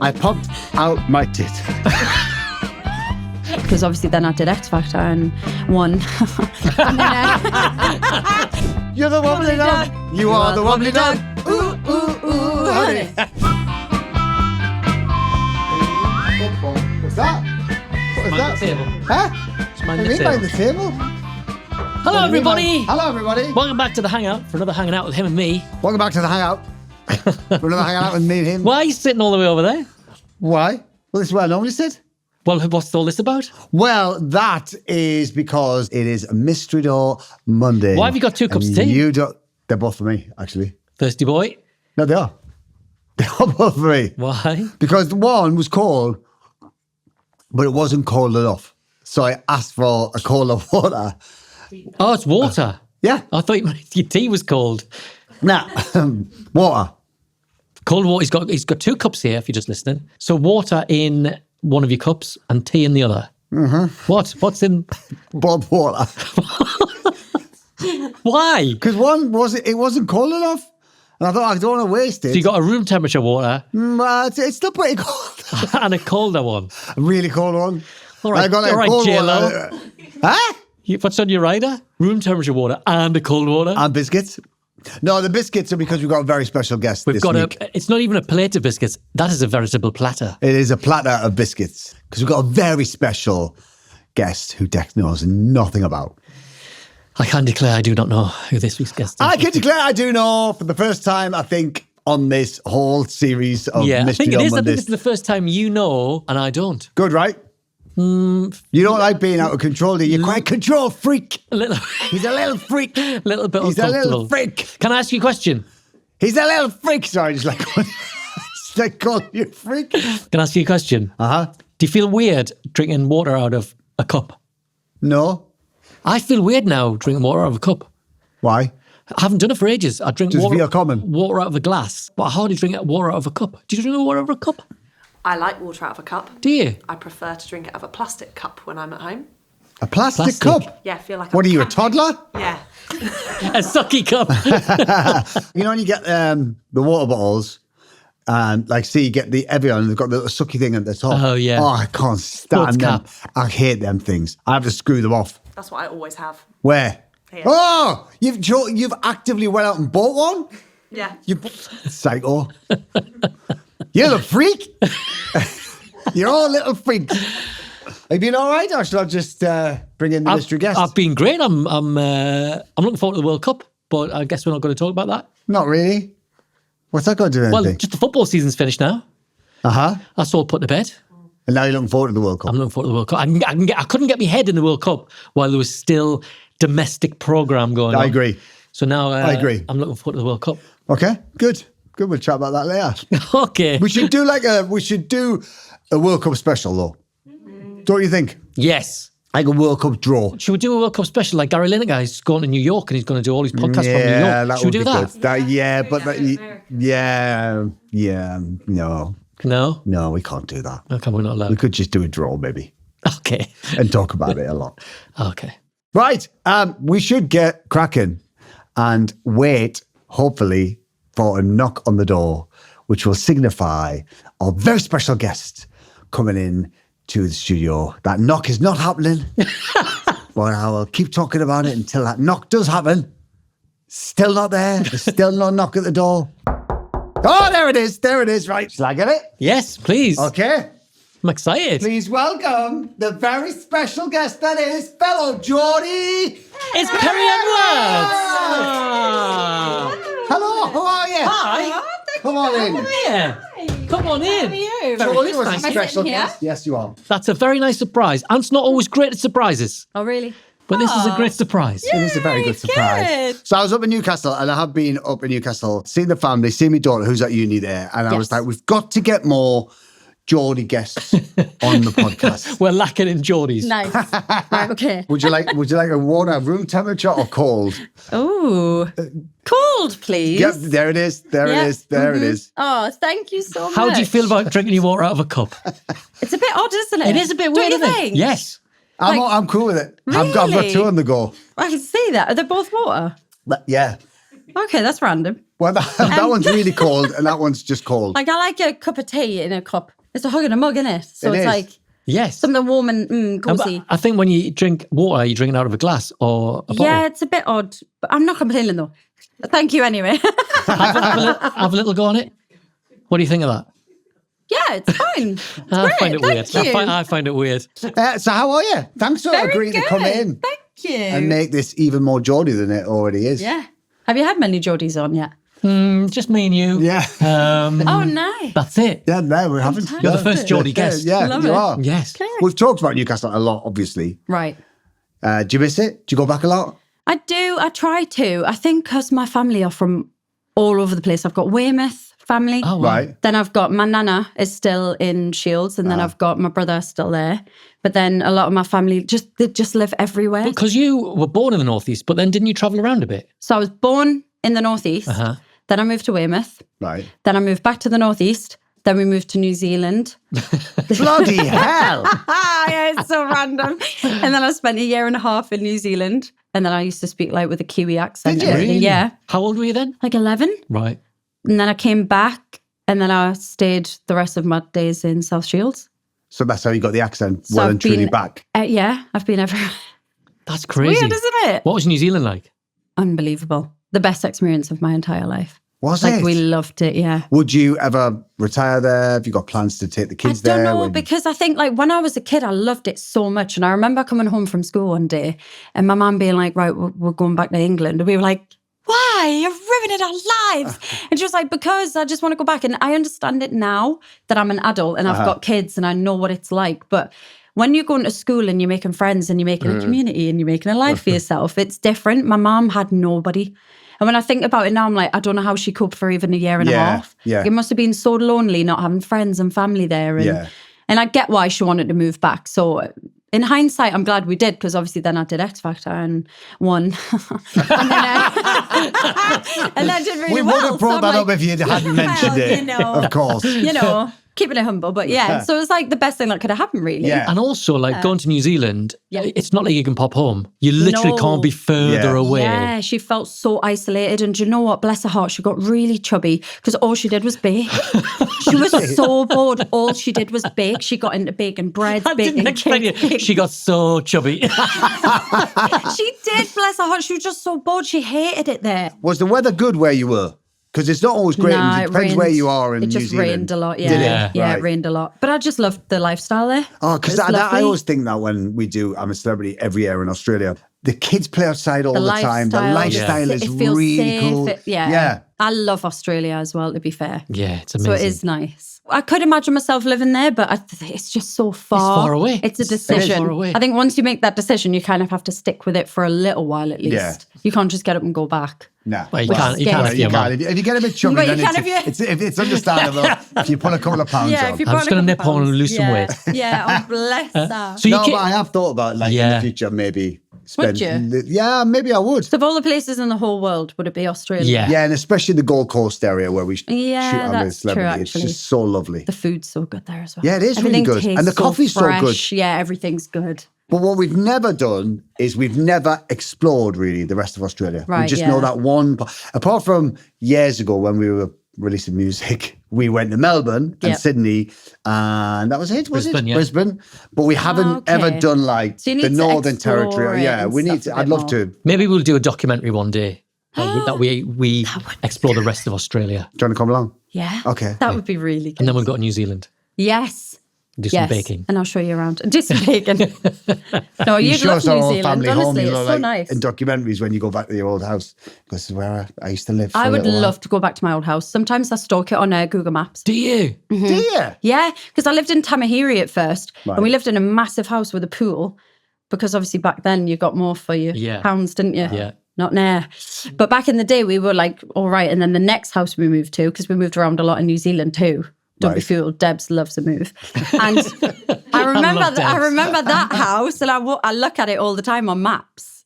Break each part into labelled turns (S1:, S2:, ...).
S1: I popped out my tit.
S2: Because obviously then I did X Factor and won. And then,
S1: You're the wobbly dog. You are the wobbly dog. Ooh, ooh, ooh, honey. What's that? What is that?
S3: The table.
S1: Huh?
S3: It's mind
S1: What
S3: the
S1: do you mean
S3: table.
S1: by the table?
S3: Hello, everybody.
S1: Hello, everybody.
S3: Welcome back to the Hangout for another Hanging Out with him and me.
S1: Welcome back to the Hangout. For another Hangout with me and him.
S3: Why are you sitting all the way over there?
S1: Why? Well, this is where I normally sit.
S3: Well, what's all this about?
S1: Well, that is because it is a Mystery Door Monday.
S3: Why have you got two cups of tea?
S1: You don't. They're both for me, actually.
S3: Thirsty boy.
S1: No, they are. They are both for me.
S3: Why?
S1: Because the one was cold, but it wasn't cold enough. So I asked for a colder water.
S3: Oh, it's water.
S1: Yeah.
S3: I thought your tea was cold.
S1: Nah, water.
S3: Cold water. He's got two cups here, if you're just listening. So water in one of your cups and tea in the other. Mm-hmm. What's in?
S1: Boiled water.
S3: Why?
S1: Because one wasn't cold enough. And I thought, I don't want to waste it.
S3: So you got a room temperature water
S1: It's still pretty cold.
S3: and a colder one.
S1: A really cold one.
S3: All right,
S1: I got
S3: all right,
S1: cold
S3: J-Lo.
S1: water. Huh?
S3: What's on your rider? Room temperature water and a cold water.
S1: And biscuits. No, the biscuits are because we've got a very special guest
S3: We've
S1: this
S3: got
S1: week.
S3: it's not even a plate of biscuits. That is a veritable platter.
S1: It is a platter of biscuits because we've got a very special guest who Dex knows nothing about.
S3: I can declare I do not know who this week's guest is.
S1: I can declare I do know for the first time, I think, on this whole series of
S3: Yeah, I
S1: Mystery
S3: think it
S1: on
S3: is. I think
S1: Mondays.
S3: it's the first time you know and I don't.
S1: Good, right? You don't like being out of control, do you? You're quite a control freak.
S3: A little,
S1: He's a little freak.
S3: little bit
S1: He's a
S3: uncomfortable.
S1: little freak.
S3: Can I ask you a question?
S1: He's a little freak. Sorry, just like calling you a freak.
S3: Can I ask you a question?
S1: Uh-huh.
S3: Do you feel weird drinking water out of a cup?
S1: No.
S3: I feel weird now drinking water out of a cup.
S1: Why?
S3: I haven't done it for ages. I drink
S1: Does it
S3: water,
S1: feel common?
S3: water out of a glass, but I hardly drink water out of a cup. Do you drink water out of a cup?
S4: I like water out of a cup.
S3: Do you?
S4: I prefer to drink it out of a plastic cup when I'm at home.
S1: A plastic
S3: Plastic?
S1: cup?
S4: Yeah, I feel like
S1: What are
S4: I'm
S1: you, a
S4: camping.
S1: toddler?
S4: Yeah.
S3: A sucky cup.
S1: You know when you get the water bottles and you get the Evian, they've got the sucky thing at the top.
S3: Oh, yeah.
S1: Oh, I can't stand
S3: Sports
S1: them.
S3: cap.
S1: I hate them things. I have to screw them off.
S4: That's what I always have.
S1: Where?
S4: Here.
S1: Oh, you've actively went out and bought one?
S4: Yeah.
S1: You psycho. You're a freak. You're all little freaks. Have you been all right, or should I just bring in the mystery guest?
S3: I've been great. I'm looking forward to the World Cup, but I guess we're not going to talk about that.
S1: Not really. What's that got to do with
S3: Well,
S1: anything?
S3: just the football season's finished now.
S1: Uh-huh.
S3: That's all put to bed.
S1: And now you're looking forward to the World Cup.
S3: I'm looking forward to the World Cup. I couldn't get my head in the World Cup while there was still domestic programme going on.
S1: I agree.
S3: So now
S1: I agree.
S3: I'm looking forward to the World Cup.
S1: Okay, good. Good, we'll chat about that later.
S3: Okay.
S1: We should do a World Cup special though. Don't you think?
S3: Yes.
S1: Like a World Cup draw.
S3: Should we do a World Cup special like Gary Lineker? He's going to New York and he's going to do all his podcasts from New
S1: Yeah,
S3: York.
S1: that
S3: Should we
S1: would
S3: do
S1: be
S3: that?
S1: No, we can't do that.
S3: Okay, we're not
S1: We
S3: allowed.
S1: could just do a draw maybe
S3: Okay.
S1: and talk about it a lot.
S3: Okay.
S1: Right, we should get cracking and wait, hopefully, for a knock on the door, which will signify our very special guest coming in to the studio. That knock is not happening, but I will keep talking about it until that knock does happen. Still not there. There's still no knock at the door. Oh, there it is. There it is. Right. Shall I get it?
S3: Yes, please.
S1: Okay.
S3: I'm excited.
S1: Please welcome the very special guest that is fellow Geordie.
S3: It's Perrie Edwards. Ah.
S1: Hello, how are you?
S3: Hi.
S1: Come on in.
S3: Yeah. Come on in.
S2: How are you?
S3: Very
S1: Geordie
S3: good,
S1: was a
S3: thank you.
S1: special
S2: here?
S1: guest. Yes, you are.
S3: That's a very nice surprise. Ant's not always great at surprises,
S2: Oh, really?
S3: but this is a great surprise.
S1: It is a very good surprise.
S2: good.
S1: So I was up in Newcastle, and I have been up in Newcastle, seen the family, seen my daughter who's at uni there, and I was
S2: Yes.
S1: like, we've got to get more Geordie guests on the podcast.
S3: We're lacking in Geordies.
S2: Nice. Right, okay.
S1: Would you like a water room temperature or cold?
S2: Ooh. Cold, please.
S1: Yep, there it is. There
S2: Yeah.
S1: it is. There it is.
S2: Oh, thank you so much.
S3: How do you feel about drinking your water out of a cup?
S2: It's a bit odd, isn't it?
S3: It is a bit
S2: Don't
S3: weird,
S2: you
S3: isn't it?
S2: think?
S3: Yes.
S1: I'm cool with it. I've got
S2: Really?
S1: 2 on the go.
S2: I can see that. Are they both water?
S1: But yeah.
S2: Okay, that's random.
S1: Well, that one's really cold, and that one's just cold.
S2: Like, I like a cup of tea in a cup. It's a hug and a mug, isn't it? So
S1: It
S2: it's
S1: is.
S2: like
S3: Yes.
S2: something warm and cozy.
S3: I think when you drink water, you're drinking out of a glass or a bottle.
S2: Yeah, it's a bit odd, but I'm not complaining though. Thank you anyway.
S3: Have a little go on it. What do you think of that?
S2: Yeah, it's fine.
S3: I find it weird.
S2: Thank you.
S3: I find it weird.
S1: So how are you? Thanks for
S2: Very
S1: agreeing to
S2: good.
S1: come in
S2: Thank you.
S1: and make this even more Geordie than it already is.
S2: Yeah. Have you had many Geordies on yet?
S3: Just me and you.
S1: Yeah.
S2: Oh, nice.
S3: That's it.
S1: Yeah, no, we haven't.
S3: You're the first Geordie guest.
S1: Yeah,
S2: Love
S1: you
S2: it.
S1: are.
S3: Yes.
S1: We've talked about Newcastle a lot, obviously.
S2: Right.
S1: Do you miss it? Do you go back a lot?
S2: I do. I try to. I think because my family are from all over the place. I've got Weymouth family.
S3: Oh, wow.
S1: Right.
S2: Then I've got my nana is still in Shields, and then I've got my brother still there. But then a lot of my family they just live everywhere.
S3: Because you were born in the Northeast, but then didn't you travel around a bit?
S2: So I was born in the Northeast. Then I moved to Weymouth.
S1: Right.
S2: Then I moved back to the Northeast. Then we moved to New Zealand.
S1: Bloody hell.
S2: Yeah, it's so random. And then I spent a year and a half in New Zealand. And then I used to speak like with a Kiwi accent.
S1: Did
S2: and
S1: you?
S2: everything. Yeah.
S3: How old were you then?
S2: Like 11.
S3: Right.
S2: And then I came back and then I stayed the rest of my days in South Shields.
S1: So that's how you got the accent
S2: So
S1: well
S2: I've
S1: and truly
S2: been-
S1: back.
S2: Yeah, I've been everywhere.
S3: That's crazy.
S2: Weird, isn't it?
S3: What was New Zealand like?
S2: Unbelievable. The best experience of my entire life.
S1: Was
S2: Like
S1: it?
S2: we loved it, yeah.
S1: Would you ever retire there? Have you got plans to take the kids
S2: I don't
S1: there?
S2: know, because I think like when I was a kid, I loved it so much. And I remember coming home from school one day and my mum being like, right, we're going back to England. And we were like, why? You're ruining our lives. And she was like, because I just want to go back. And I understand it now that I'm an adult and I've got kids and I know what it's like. But when you're going to school and you're making friends and you're making a community and you're making a life for yourself, it's different. My mum had nobody. And when I think about it now, I'm like, I don't know how she coped for even a year and a half.
S1: Yeah.
S2: It must have been so lonely not having friends and family there. And, and I get why she wanted to move back. So in hindsight, I'm glad we did, because obviously then I did X Factor and won. and I did really
S1: We
S2: well.
S1: would have brought that up if you hadn't mentioned it.
S2: You know,
S1: Of course.
S2: you know, keeping it humble. But yeah, so it was like the best thing that could have happened, really.
S1: Yeah.
S3: And also, like going to New Zealand,
S2: yeah.
S3: it's not like you can pop home. You literally
S2: No.
S3: can't be further away.
S2: Yeah, she felt so isolated. And do you know what? Bless her heart, she got really chubby because all she did was bake. She was so bored. All she did was bake. She got into baking breads,
S3: I didn't
S2: baking
S3: expect
S2: cakes.
S3: you. She got so chubby.
S2: She did, bless her heart. She was just so bored. She hated it there.
S1: Was the weather good where you were? Because it's not always great.
S2: Nah,
S1: It depends where you are in
S2: It
S1: New
S2: just
S1: Zealand.
S2: rained a lot, yeah.
S1: Did it?
S3: Yeah.
S2: Yeah,
S1: Right.
S2: it rained a lot. But I just loved the lifestyle there.
S1: Oh, because
S2: It was
S1: I
S2: lovely.
S1: always think that when we do I'm a Celebrity every year in Australia, the kids play outside all the time. The lifestyle
S2: it
S1: is
S2: feels
S1: really
S2: safe.
S1: cool.
S2: Yeah. I love Australia as well, to be fair.
S3: Yeah, it's
S2: So
S3: amazing.
S2: it is nice. I could imagine myself living there, but it's just so far.
S3: far away.
S2: It's a
S3: It is
S2: decision.
S3: far away.
S2: I think once you make that decision, you kind of have to stick with it for a little while at least.
S1: Yeah.
S2: You can't just get up and go back.
S1: No.
S3: Well, you
S2: Which
S3: can't.
S2: is
S3: You can't
S2: scary.
S3: if you're a man.
S1: If you get a bit chubby,
S2: But you
S1: then
S2: can if you-
S1: it's understandable if you put a couple of pounds on.
S2: If you
S3: I'm just
S2: put
S3: gonna
S2: a
S3: nip
S2: couple
S3: on and
S2: pounds.
S3: lose some weight.
S2: Yeah, oh bless her.
S3: So you
S1: No,
S3: can,
S1: but I have thought about in
S3: Yeah.
S1: the future maybe
S2: Would
S1: spend.
S2: you?
S1: Yeah, maybe I would.
S2: So of all the places in the whole world, would it be Australia?
S3: yeah.
S1: Yeah, and especially the Gold Coast area where we
S2: Yeah,
S1: shoot on
S2: that's
S1: with Celebrity.
S2: true,
S1: It's
S2: actually.
S1: just so lovely.
S2: The food's so good there as well.
S1: Yeah, it is really
S2: Everything
S1: good. And
S2: tastes
S1: the coffee's so good.
S2: fresh. Yeah, everything's good.
S1: But what we've never done is we've never explored really the rest of Australia. We
S2: Right,
S1: just
S2: yeah.
S1: know that one. Apart from years ago when we were releasing music, we went to Melbourne and
S2: Yep.
S1: Sydney, and that was it. Was
S3: Brisbane,
S1: it
S3: yeah.
S1: Brisbane? But we haven't
S2: Okay.
S1: ever done like
S2: So you need
S1: the
S2: to
S1: Northern
S2: explore
S1: Territory.
S2: it
S1: Yeah,
S2: and
S1: we need
S2: stuff
S1: to.
S2: a
S1: I'd
S2: bit
S1: love
S2: more.
S1: to.
S3: Maybe we'll do a documentary one day that we explore the rest of Australia,
S1: Do you want to come along?
S2: Yeah.
S1: Okay.
S2: That would be really good.
S3: and then we'll go to New Zealand,
S2: Yes.
S3: do some baking.
S2: And I'll show you around. Do some baking. No,
S1: You
S2: you'd
S1: show
S2: love
S1: us our
S2: New
S1: old
S2: Zealand.
S1: family home.
S2: Honestly,
S1: You
S2: it's
S1: know,
S2: so
S1: like
S2: nice.
S1: in documentaries when you go back to your old house. This is where I used to live. For
S2: I
S1: a
S2: would
S1: little while.
S2: love to go back to my old house. Sometimes I stalk it on Google Maps.
S3: Do you?
S1: Do you?
S2: Yeah, because I lived in Tamahiri at first,
S1: Right.
S2: and we lived in a massive house with a pool, because obviously back then you got more for your
S3: Yeah.
S2: pounds, didn't you?
S3: Yeah.
S2: Not now. But back in the day, we were like, all right. And then the next house we moved to, because we moved around a lot in New Zealand too. Don't be
S1: Right.
S2: fooled. Debs loves to move. And I remember
S3: love
S2: I
S3: Debs.
S2: remember that house, and I look at it all the time on maps.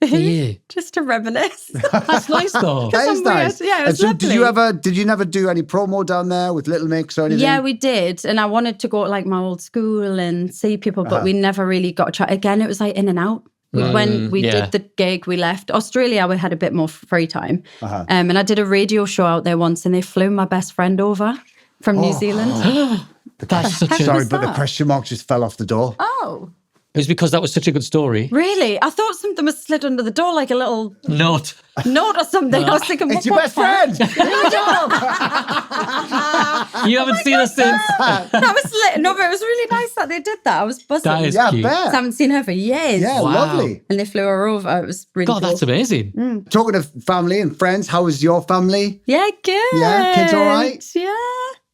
S3: Do you?
S2: Just to reminisce.
S3: That's nice though.
S1: That is
S2: I'm weird.
S1: nice.
S2: Yeah, it
S1: And
S2: was
S1: so did
S2: lovely.
S1: you never do any promo down there with Little Mix or anything?
S2: Yeah, we did. And I wanted to go to like my old school and see people, but we never really got a try. Again, it was like in and out. When we did the gig, we left. Australia, we had a bit more free time. And I did a radio show out there once and they flew my best friend over from New Zealand.
S3: That's such a...
S1: Sorry, but the question mark just fell off the door.
S2: Oh.
S3: It was because that was such a good story.
S2: Really? I thought something was slid under the door, like a little
S3: Note
S2: or something. I was thinking,
S1: It's your best friend. Good job.
S3: You haven't seen her since.
S2: That was lit. No, but it was really nice that they did that. I was buzzing.
S3: That is
S1: Yeah, I
S3: cute.
S1: bet.
S2: I haven't seen her for years.
S1: Yeah,
S3: Wow.
S1: lovely.
S2: And they flew her over. It was really
S3: God,
S2: cool.
S3: that's amazing.
S1: Talking of family and friends, how was your family?
S2: Yeah, good.
S1: Yeah, kids all right?
S2: Yeah,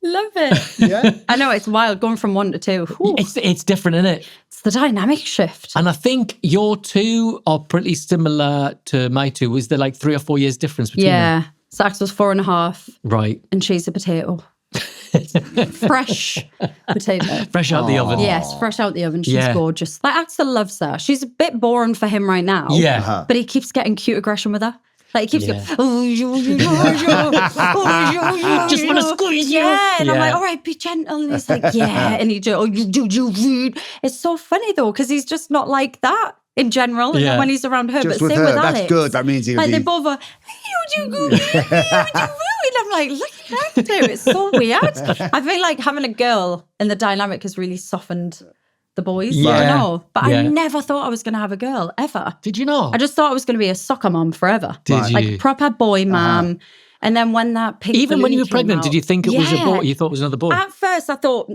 S2: love it.
S1: Yeah.
S2: I know, it's wild going from 1 to 2. Whew.
S3: It's different, isn't it?
S2: It's the dynamic shift.
S3: And I think your two are pretty similar to my two. Was there like 3 or 4 years difference between them?
S2: Yeah. Sax was 4.5
S3: Right.
S2: and she's a potato. Fresh potato.
S3: Fresh out the oven.
S2: Yes, fresh out the oven. She's
S3: Yeah.
S2: gorgeous. Like, Axel loves her. She's a bit boring for him right now.
S3: Yeah.
S2: But he keeps getting cute aggression with her. Like, he keeps
S3: Yeah.
S2: going,
S3: Just want to squeeze you.
S2: yeah. And I'm
S3: Yeah.
S2: like, all right, be gentle. And he's like, yeah. And he just, it's so funny though, because he's just not like that in general
S3: Yeah.
S2: when he's around her.
S1: Just
S2: but
S1: with
S2: same
S1: her,
S2: with
S1: that's
S2: Alex.
S1: good. That means he'll
S2: like
S1: be...
S2: they both are, and I'm like, look at them two. It's so weird. I feel like having a girl in the dynamic has really softened the boys. I
S3: Yeah.
S2: don't know. But I
S3: Yeah.
S2: never thought I was going to have a girl, ever.
S3: Did you know?
S2: I just thought I was going to be a soccer mom forever.
S3: Did you?
S2: Like proper boy mom. And then when that pink
S3: Even when you
S2: balloon
S3: were
S2: came
S3: pregnant,
S2: out-
S3: did you think it was a
S2: Yeah.
S3: boy? You thought it was another boy?
S2: At first, I thought,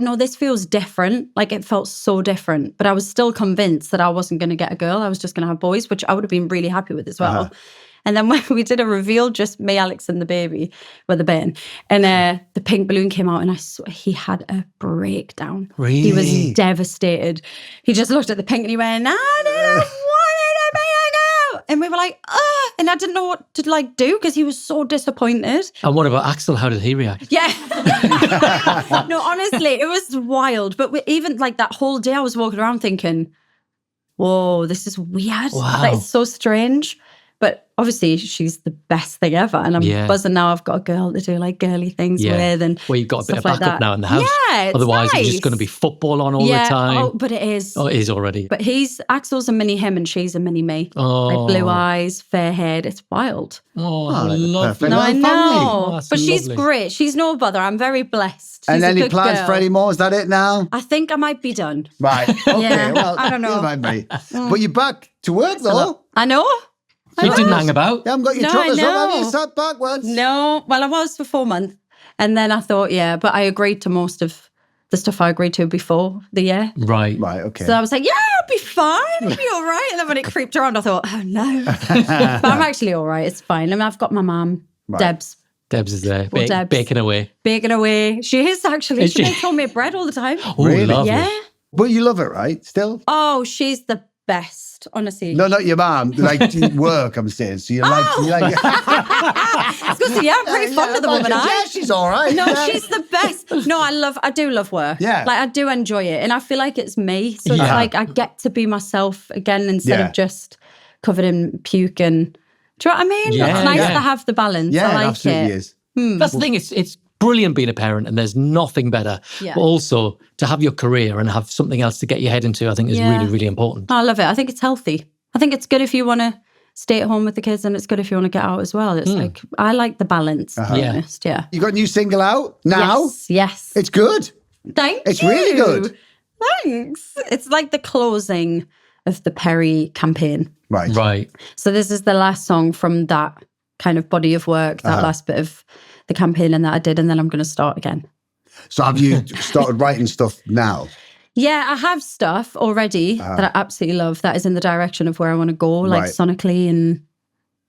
S2: no, this feels different. Like, it felt so different. But I was still convinced that I wasn't going to get a girl. I was just going to have boys, which I would have been really happy with as well. And then when we did a reveal, just me, Alex, and the baby, with the Ben, and the pink balloon came out, and I swear he had a breakdown.
S3: Really?
S2: He was devastated. He just looked at the pink and he went, I didn't want it to be a girl. And we were like, and I didn't know what to like do because he was so disappointed.
S3: And what about Axel? How did he react?
S2: Yeah. No, honestly, it was wild. But even like that whole day, I was walking around thinking, whoa, this is weird.
S3: Wow.
S2: Like, it's so strange. But obviously, she's the best thing ever. And I'm buzzing now. I've got a girl to do like girly things with. And
S3: well, you've got a bit of
S2: stuff like
S3: backup
S2: that.
S3: now in the house.
S2: Yeah, it's
S3: Otherwise, it's
S2: nice.
S3: just going to be football on all the time.
S2: Oh, but it is.
S3: Oh, it is already.
S2: But Axel's a mini him and she's a mini me.
S3: Oh.
S2: Like blue eyes, fair haired. It's wild.
S3: Oh,
S1: like the
S3: lovely.
S1: perfect
S2: No, I
S1: little
S2: know.
S1: family.
S3: Oh, that's
S2: but she's
S3: lovely.
S2: great. She's no bother. I'm very blessed. She's
S1: And
S2: a
S1: any
S2: good
S1: plans
S2: girl.
S1: for any more? Is that it now?
S2: I think I might be done.
S1: Right. Okay.
S2: Yeah,
S1: Well,
S2: I don't know.
S1: you might be. But you're back to work though.
S2: I know.
S3: You didn't hang about.
S1: You haven't got your
S2: No,
S1: truckers
S2: I
S1: up, have you?
S2: know.
S1: Sat backwards.
S2: No, well, I was for 4 months. And then I thought, but I agreed to most of the stuff I agreed to before the year.
S3: Right.
S1: Right, okay.
S2: So I was like, I'll be fine. I'll be all right. And then when it creeped around, I thought, oh no. But I'm actually all right. It's fine. I mean, I've got my mum, Debs,
S3: Debs is there,
S2: Well, Debs.
S3: baking away.
S2: baking away. She is actually.
S3: Is
S2: She
S3: she?
S2: makes homemade bread all the time.
S3: Oh,
S1: Really?
S3: lovely.
S2: Yeah.
S1: But you love it, right? Still?
S2: Oh, she's the best, honestly.
S1: No, not your mum. Like you work, I'm saying. So you like...
S2: Oh.
S1: You like
S2: I was going to say, I'm pretty fond of the woman.
S1: Yeah, she's all right.
S2: No,
S1: Yeah.
S2: she's the best. No, I do love work.
S1: Yeah.
S2: Like, I do enjoy it. And I feel like it's me. So it's
S3: Yeah.
S2: like I get to be myself again instead
S1: Yeah.
S2: of just covered in puke and... Do you know what I mean?
S3: Yeah,
S2: It's nice
S3: yeah.
S2: to have the balance.
S1: Yeah,
S2: I
S1: it
S2: like
S1: absolutely
S2: it.
S1: is.
S3: That's the thing. It's brilliant being a parent, and there's nothing better.
S2: Yeah.
S3: But also to have your career and have something else to get your head into, I think is
S2: Yeah.
S3: really, really important.
S2: I love it. I think it's healthy. I think it's good if you want to stay at home with the kids, and it's good if you want to get out as well. It's like, I like the balance, to be
S3: Yeah.
S2: honest. Yeah.
S1: You got a new single out now?
S2: Yes.
S1: It's good.
S2: Thank
S1: It's
S2: you.
S1: really good.
S2: Thanks. It's like the closing of the Perrie campaign.
S1: Right.
S3: Right.
S2: So this is the last song from that kind of body of work, that last bit of the campaign and that I did, and then I'm going to start again.
S1: So have you started writing stuff now?
S2: Yeah, I have stuff already that I absolutely love that is in the direction of where I want to go, like
S1: Right.
S2: sonically and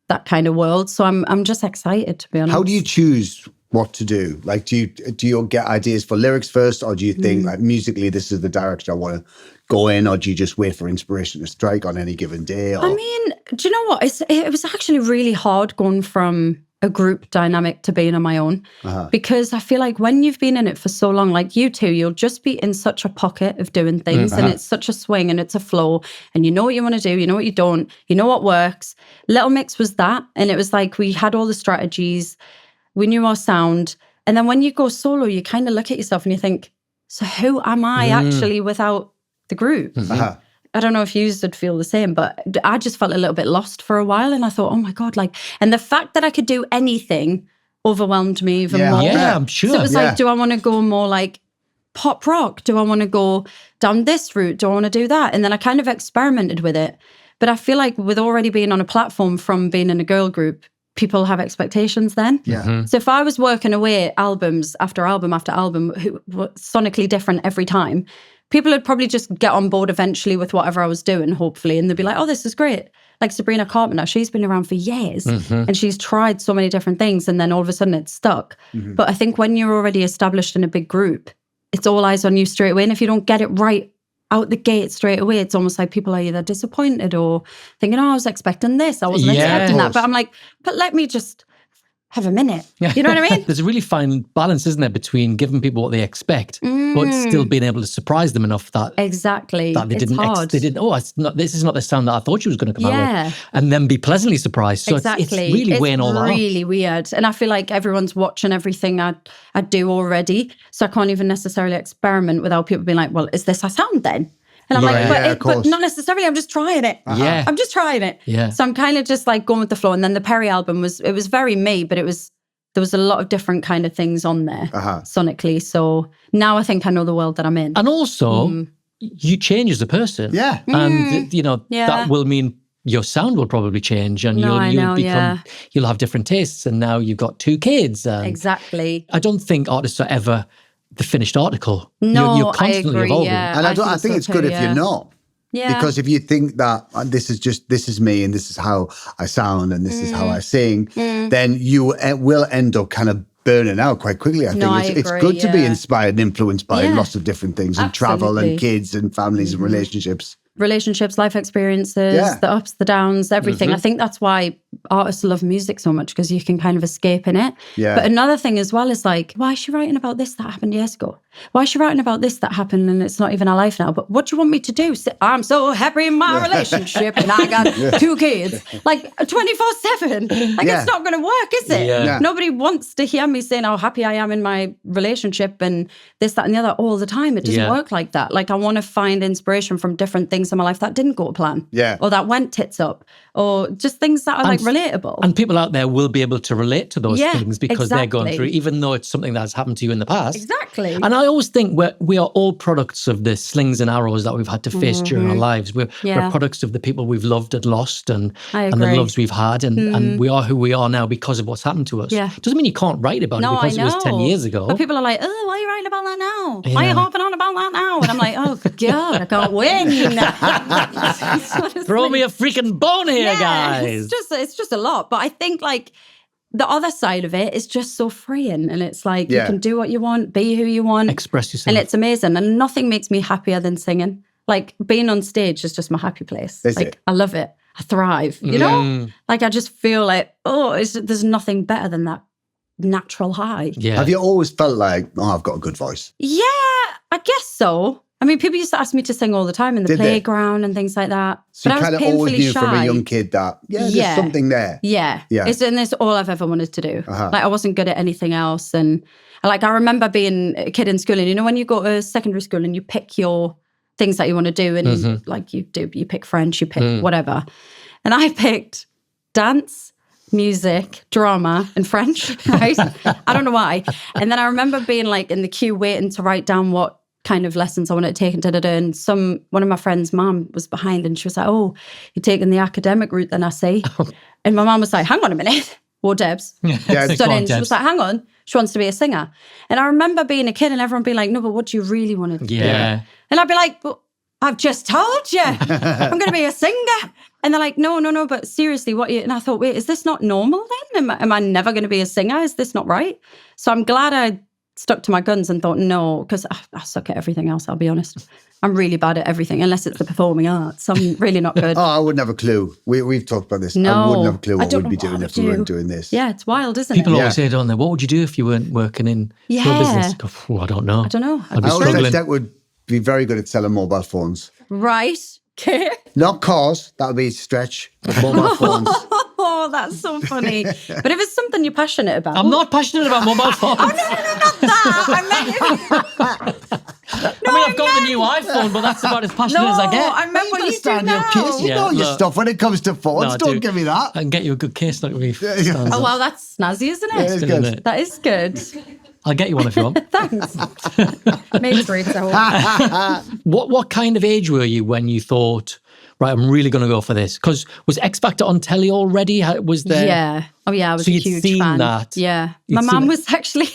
S2: that kind of world. So I'm just excited, to be honest.
S1: How do you choose what to do? Like, do you get ideas for lyrics first, or do you think like musically this is the direction I want to go in, or do you just wait for inspiration to strike on any given day? Or...
S2: I mean, do you know what? It was actually really hard going from a group dynamic to being on my own because I feel like when you've been in it for so long, like you two, you'll just be in such a pocket of doing things and it's such a swing and it's a flow and you know what you want to do, you know what you don't, you know what works. Little Mix was that, and it was like we had all the strategies, we knew our sound, and then when you go solo, you kind of look at yourself and you think, so who am I actually without the group? I don't know if you would feel the same, but I just felt a little bit lost for a while. And I thought, oh my God, like, and the fact that I could do anything overwhelmed me even more.
S3: Yeah, I'm sure.
S2: So it was like, do I want to go more like pop rock? Do I want to go down this route? Do I want to do that? And then I kind of experimented with it. But I feel like with already being on a platform from being in a girl group, people have expectations then.
S1: Yeah.
S2: So if I was working away albums after album after album, who were sonically different every time, people would probably just get on board eventually with whatever I was doing, hopefully. And they'd be like, oh, this is great. Like Sabrina Carpenter, she's been around for years and she's tried so many different things. And then all of a sudden it's stuck. But I think when you're already established in a big group, it's all eyes on you straight away. And if you don't get it right out the gate straight away, it's almost like people are either disappointed or thinking, oh, I was expecting this. I wasn't expecting that. But I'm like, but let me just have a minute. You know what I mean?
S3: There's a really fine balance, isn't there, between giving people what they expect, but still being able to surprise them enough that
S2: exactly
S3: that they
S2: it's
S3: didn't.
S2: hard.
S3: They didn't. Oh, this is not the sound that I thought she was going to come out with, and then be pleasantly surprised. So it's really weighing all that up.
S2: It's really weird, and I feel like everyone's watching everything I do already, so I can't even necessarily experiment without people being like, "Well, is this a sound then?" And I'm like, but not necessarily. I'm just trying it.
S3: Yeah,
S2: I'm just trying it.
S3: Yeah.
S2: So I'm kind of just like going with the flow. And then the Perrie album was very me, but there was a lot of different kind of things on there sonically. So now I think I know the world that I'm in.
S3: And also, you change as a person.
S1: Yeah.
S3: And that will mean your sound will probably change, and you'll have different tastes. And now you've got 2 kids. And
S2: exactly.
S3: I don't think artists are ever the finished article.
S2: No,
S3: you're constantly
S2: I agree,
S3: evolving.
S2: yeah.
S1: And I think it's good if you're not.
S2: Yeah.
S1: Because if you think that this is me and this is how I sound and this is how I sing, then you will end up kind of burning out quite quickly. I think it's good to be inspired and influenced by lots of different things and travel and kids and families and relationships, life experiences, the ups, the downs, everything. I think that's why artists love music so much, because you can kind of escape in it. Yeah.
S2: But another thing as well is like, why is she writing about this that happened years ago? Why is she writing about this that happened and it's not even our life now? But what do you want me to do? I'm so happy in my relationship and I got 2 kids. Like 24/7. Like it's not going to work, is it?
S3: Yeah.
S2: Nobody wants to hear me saying how happy I am in my relationship and this, that and the other all the time. It doesn't work like that. Like I want to find inspiration from different things in my life that didn't go to plan.
S1: Yeah.
S2: Or that went tits up. Or just things that are like relatable.
S3: And people out there will be able to relate to those things because they're going through, even though it's something that's happened to you in the past.
S2: Exactly.
S3: And I always think we are all products of the slings and arrows that we've had to face during our lives. We're products of the people we've loved and lost and the loves we've had. And we are who we are now because of what's happened to us.
S2: Yeah.
S3: Doesn't mean you can't write about it because it was 10 years ago.
S2: But people are like, oh, why are you writing about that now? Why are you harping on about that now? And I'm like, oh, God, I can't win.
S3: Throw me a freaking bone here, guys.
S2: It's just a lot. But I think like the other side of it is just so freeing. And it's like you can do what you want, be who you want.
S3: Express yourself.
S2: And it's amazing. And nothing makes me happier than singing. Like being on stage is just my happy place. I love it. I thrive, you know? Like I just feel like, there's nothing better than that natural high.
S3: Yeah.
S1: Have you always felt like, I've got a good voice?
S2: Yeah, I guess so. I mean, people used to ask me to sing all the time in the playground and things like that.
S1: So
S2: but
S1: you kind of always knew from a young kid that, there's something there.
S2: Yeah. And it's all I've ever wanted to do. Like, I wasn't good at anything else. And like, I remember being a kid in school, and you know, when you go to secondary school and you pick your things that you want to do, and like you pick French, you pick whatever. And I picked dance, music, drama, and French, right? I don't know why. And then I remember being like in the queue waiting to write down what kind of lessons I wanted to take, and one of my friends' mom was behind, and she was like, oh, you're taking the academic route then, I see. And my mom was like, hang on a minute. Or Debs. Stood in. She was like, hang on, she wants to be a singer. And I remember being a kid and everyone being like, no, but what do you really want to do? And I'd be like, well, I've just told you, I'm going to be a singer. And they're like, no, but seriously, what you... And I thought, wait, is this not normal then? Am I never going to be a singer? Is this not right? So I'm glad I stuck to my guns and thought, no, because I suck at everything else, I'll be honest. I'm really bad at everything, unless it's the performing arts. I'm really not good.
S1: I wouldn't have a clue. We've talked about this. I wouldn't have a clue what we'd be doing if we weren't doing this.
S2: Yeah, it's wild, isn't
S3: People
S2: it?
S3: always say, don't they, what would you do if you weren't working in show business? Go, I don't know.
S2: I don't know.
S3: I'd be
S1: I always
S3: struggling.
S1: said that would be very good at selling mobile phones.
S2: Right. Okay.
S1: Not cars, that would be a stretch, but mobile phones.
S2: Oh, that's so funny. But if it's something you're passionate about.
S3: I'm not passionate about mobile phones.
S2: Oh, no, not that. I mean,
S3: I've got the new iPhone, but that's about as passionate as I get.
S2: I meant what you do
S1: Stand your
S2: now.
S1: case. You
S3: Yeah,
S1: know your
S3: look.
S1: stuff when it comes to phones.
S3: No, I
S1: Don't
S3: do.
S1: give me that.
S3: I can get you a good case, like we.
S2: Oh, wow, that's snazzy, isn't it?
S1: Yeah, it's good.
S2: That is good.
S3: I'll get you one if you want.
S2: Thanks. Maybe 3 hours.
S3: What kind of age were you when you thought, right, I'm really going to go for this? Because was X Factor on telly already? Was there?
S2: Yeah. Oh, yeah, I was
S3: So
S2: a
S3: you'd
S2: huge
S3: seen
S2: fan.
S3: that?
S2: Yeah.
S3: You'd
S2: My
S3: seen
S2: mum
S3: it?
S2: was actually,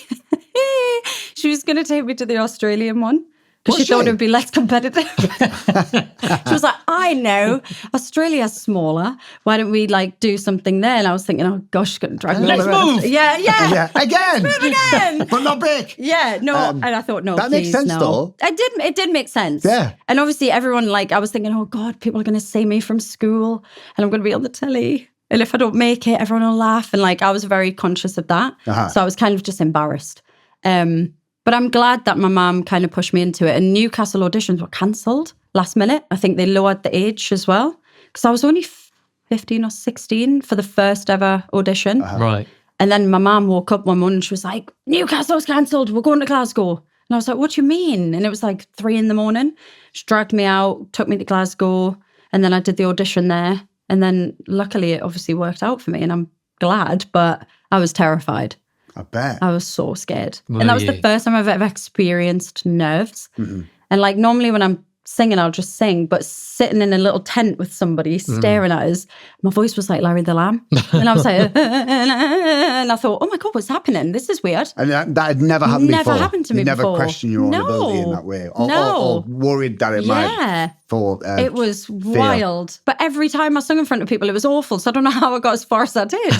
S2: she was going to take me to the Australian one. Because
S1: Was
S2: she thought
S1: she?
S2: it would be less competitive. She was like, I know, Australia's smaller. Why don't we like do something there? And I was thinking, oh gosh, she's going to drag me
S3: Let's
S2: all around.
S3: move.
S2: Yeah.
S1: Yeah, again.
S2: Move again.
S1: But not big.
S2: Yeah, no, and I thought, no,
S1: that makes
S2: please,
S1: sense,
S2: no.
S1: though.
S2: It did make sense.
S1: Yeah.
S2: And obviously everyone, like, I was thinking, oh God, people are going to see me from school and I'm going to be on the telly. And if I don't make it, everyone will laugh. And like, I was very conscious of that. So I was kind of just embarrassed. But I'm glad that my mum kind of pushed me into it. And Newcastle auditions were cancelled last minute. I think they lowered the age as well. Because I was only 15 or 16 for the first ever audition.
S3: Right.
S2: And then my mum woke up one morning and she was like, Newcastle's cancelled, we're going to Glasgow. And I was like, what do you mean? And it was like 3 a.m. She dragged me out, took me to Glasgow, and then I did the audition there. And then luckily it obviously worked out for me and I'm glad, but I was terrified.
S1: I bet.
S2: I was so scared.
S3: Were
S2: And that was the
S3: you?
S2: first time I've ever experienced nerves. And like normally when I'm singing, I'll just sing, but sitting in a little tent with somebody staring at us, my voice was like Larry the Lamb. And I was like, and I thought, oh my God, what's happening? This is weird.
S1: And that had never happened
S2: Never
S1: before.
S2: happened to me
S1: You never
S2: before.
S1: questioned your own
S2: No.
S1: ability in that way. Or
S2: No.
S1: worried that it might
S2: Yeah.
S1: fall.
S2: It was wild. But every time I sung in front of people, it was awful. So I don't know how I got as far as I did.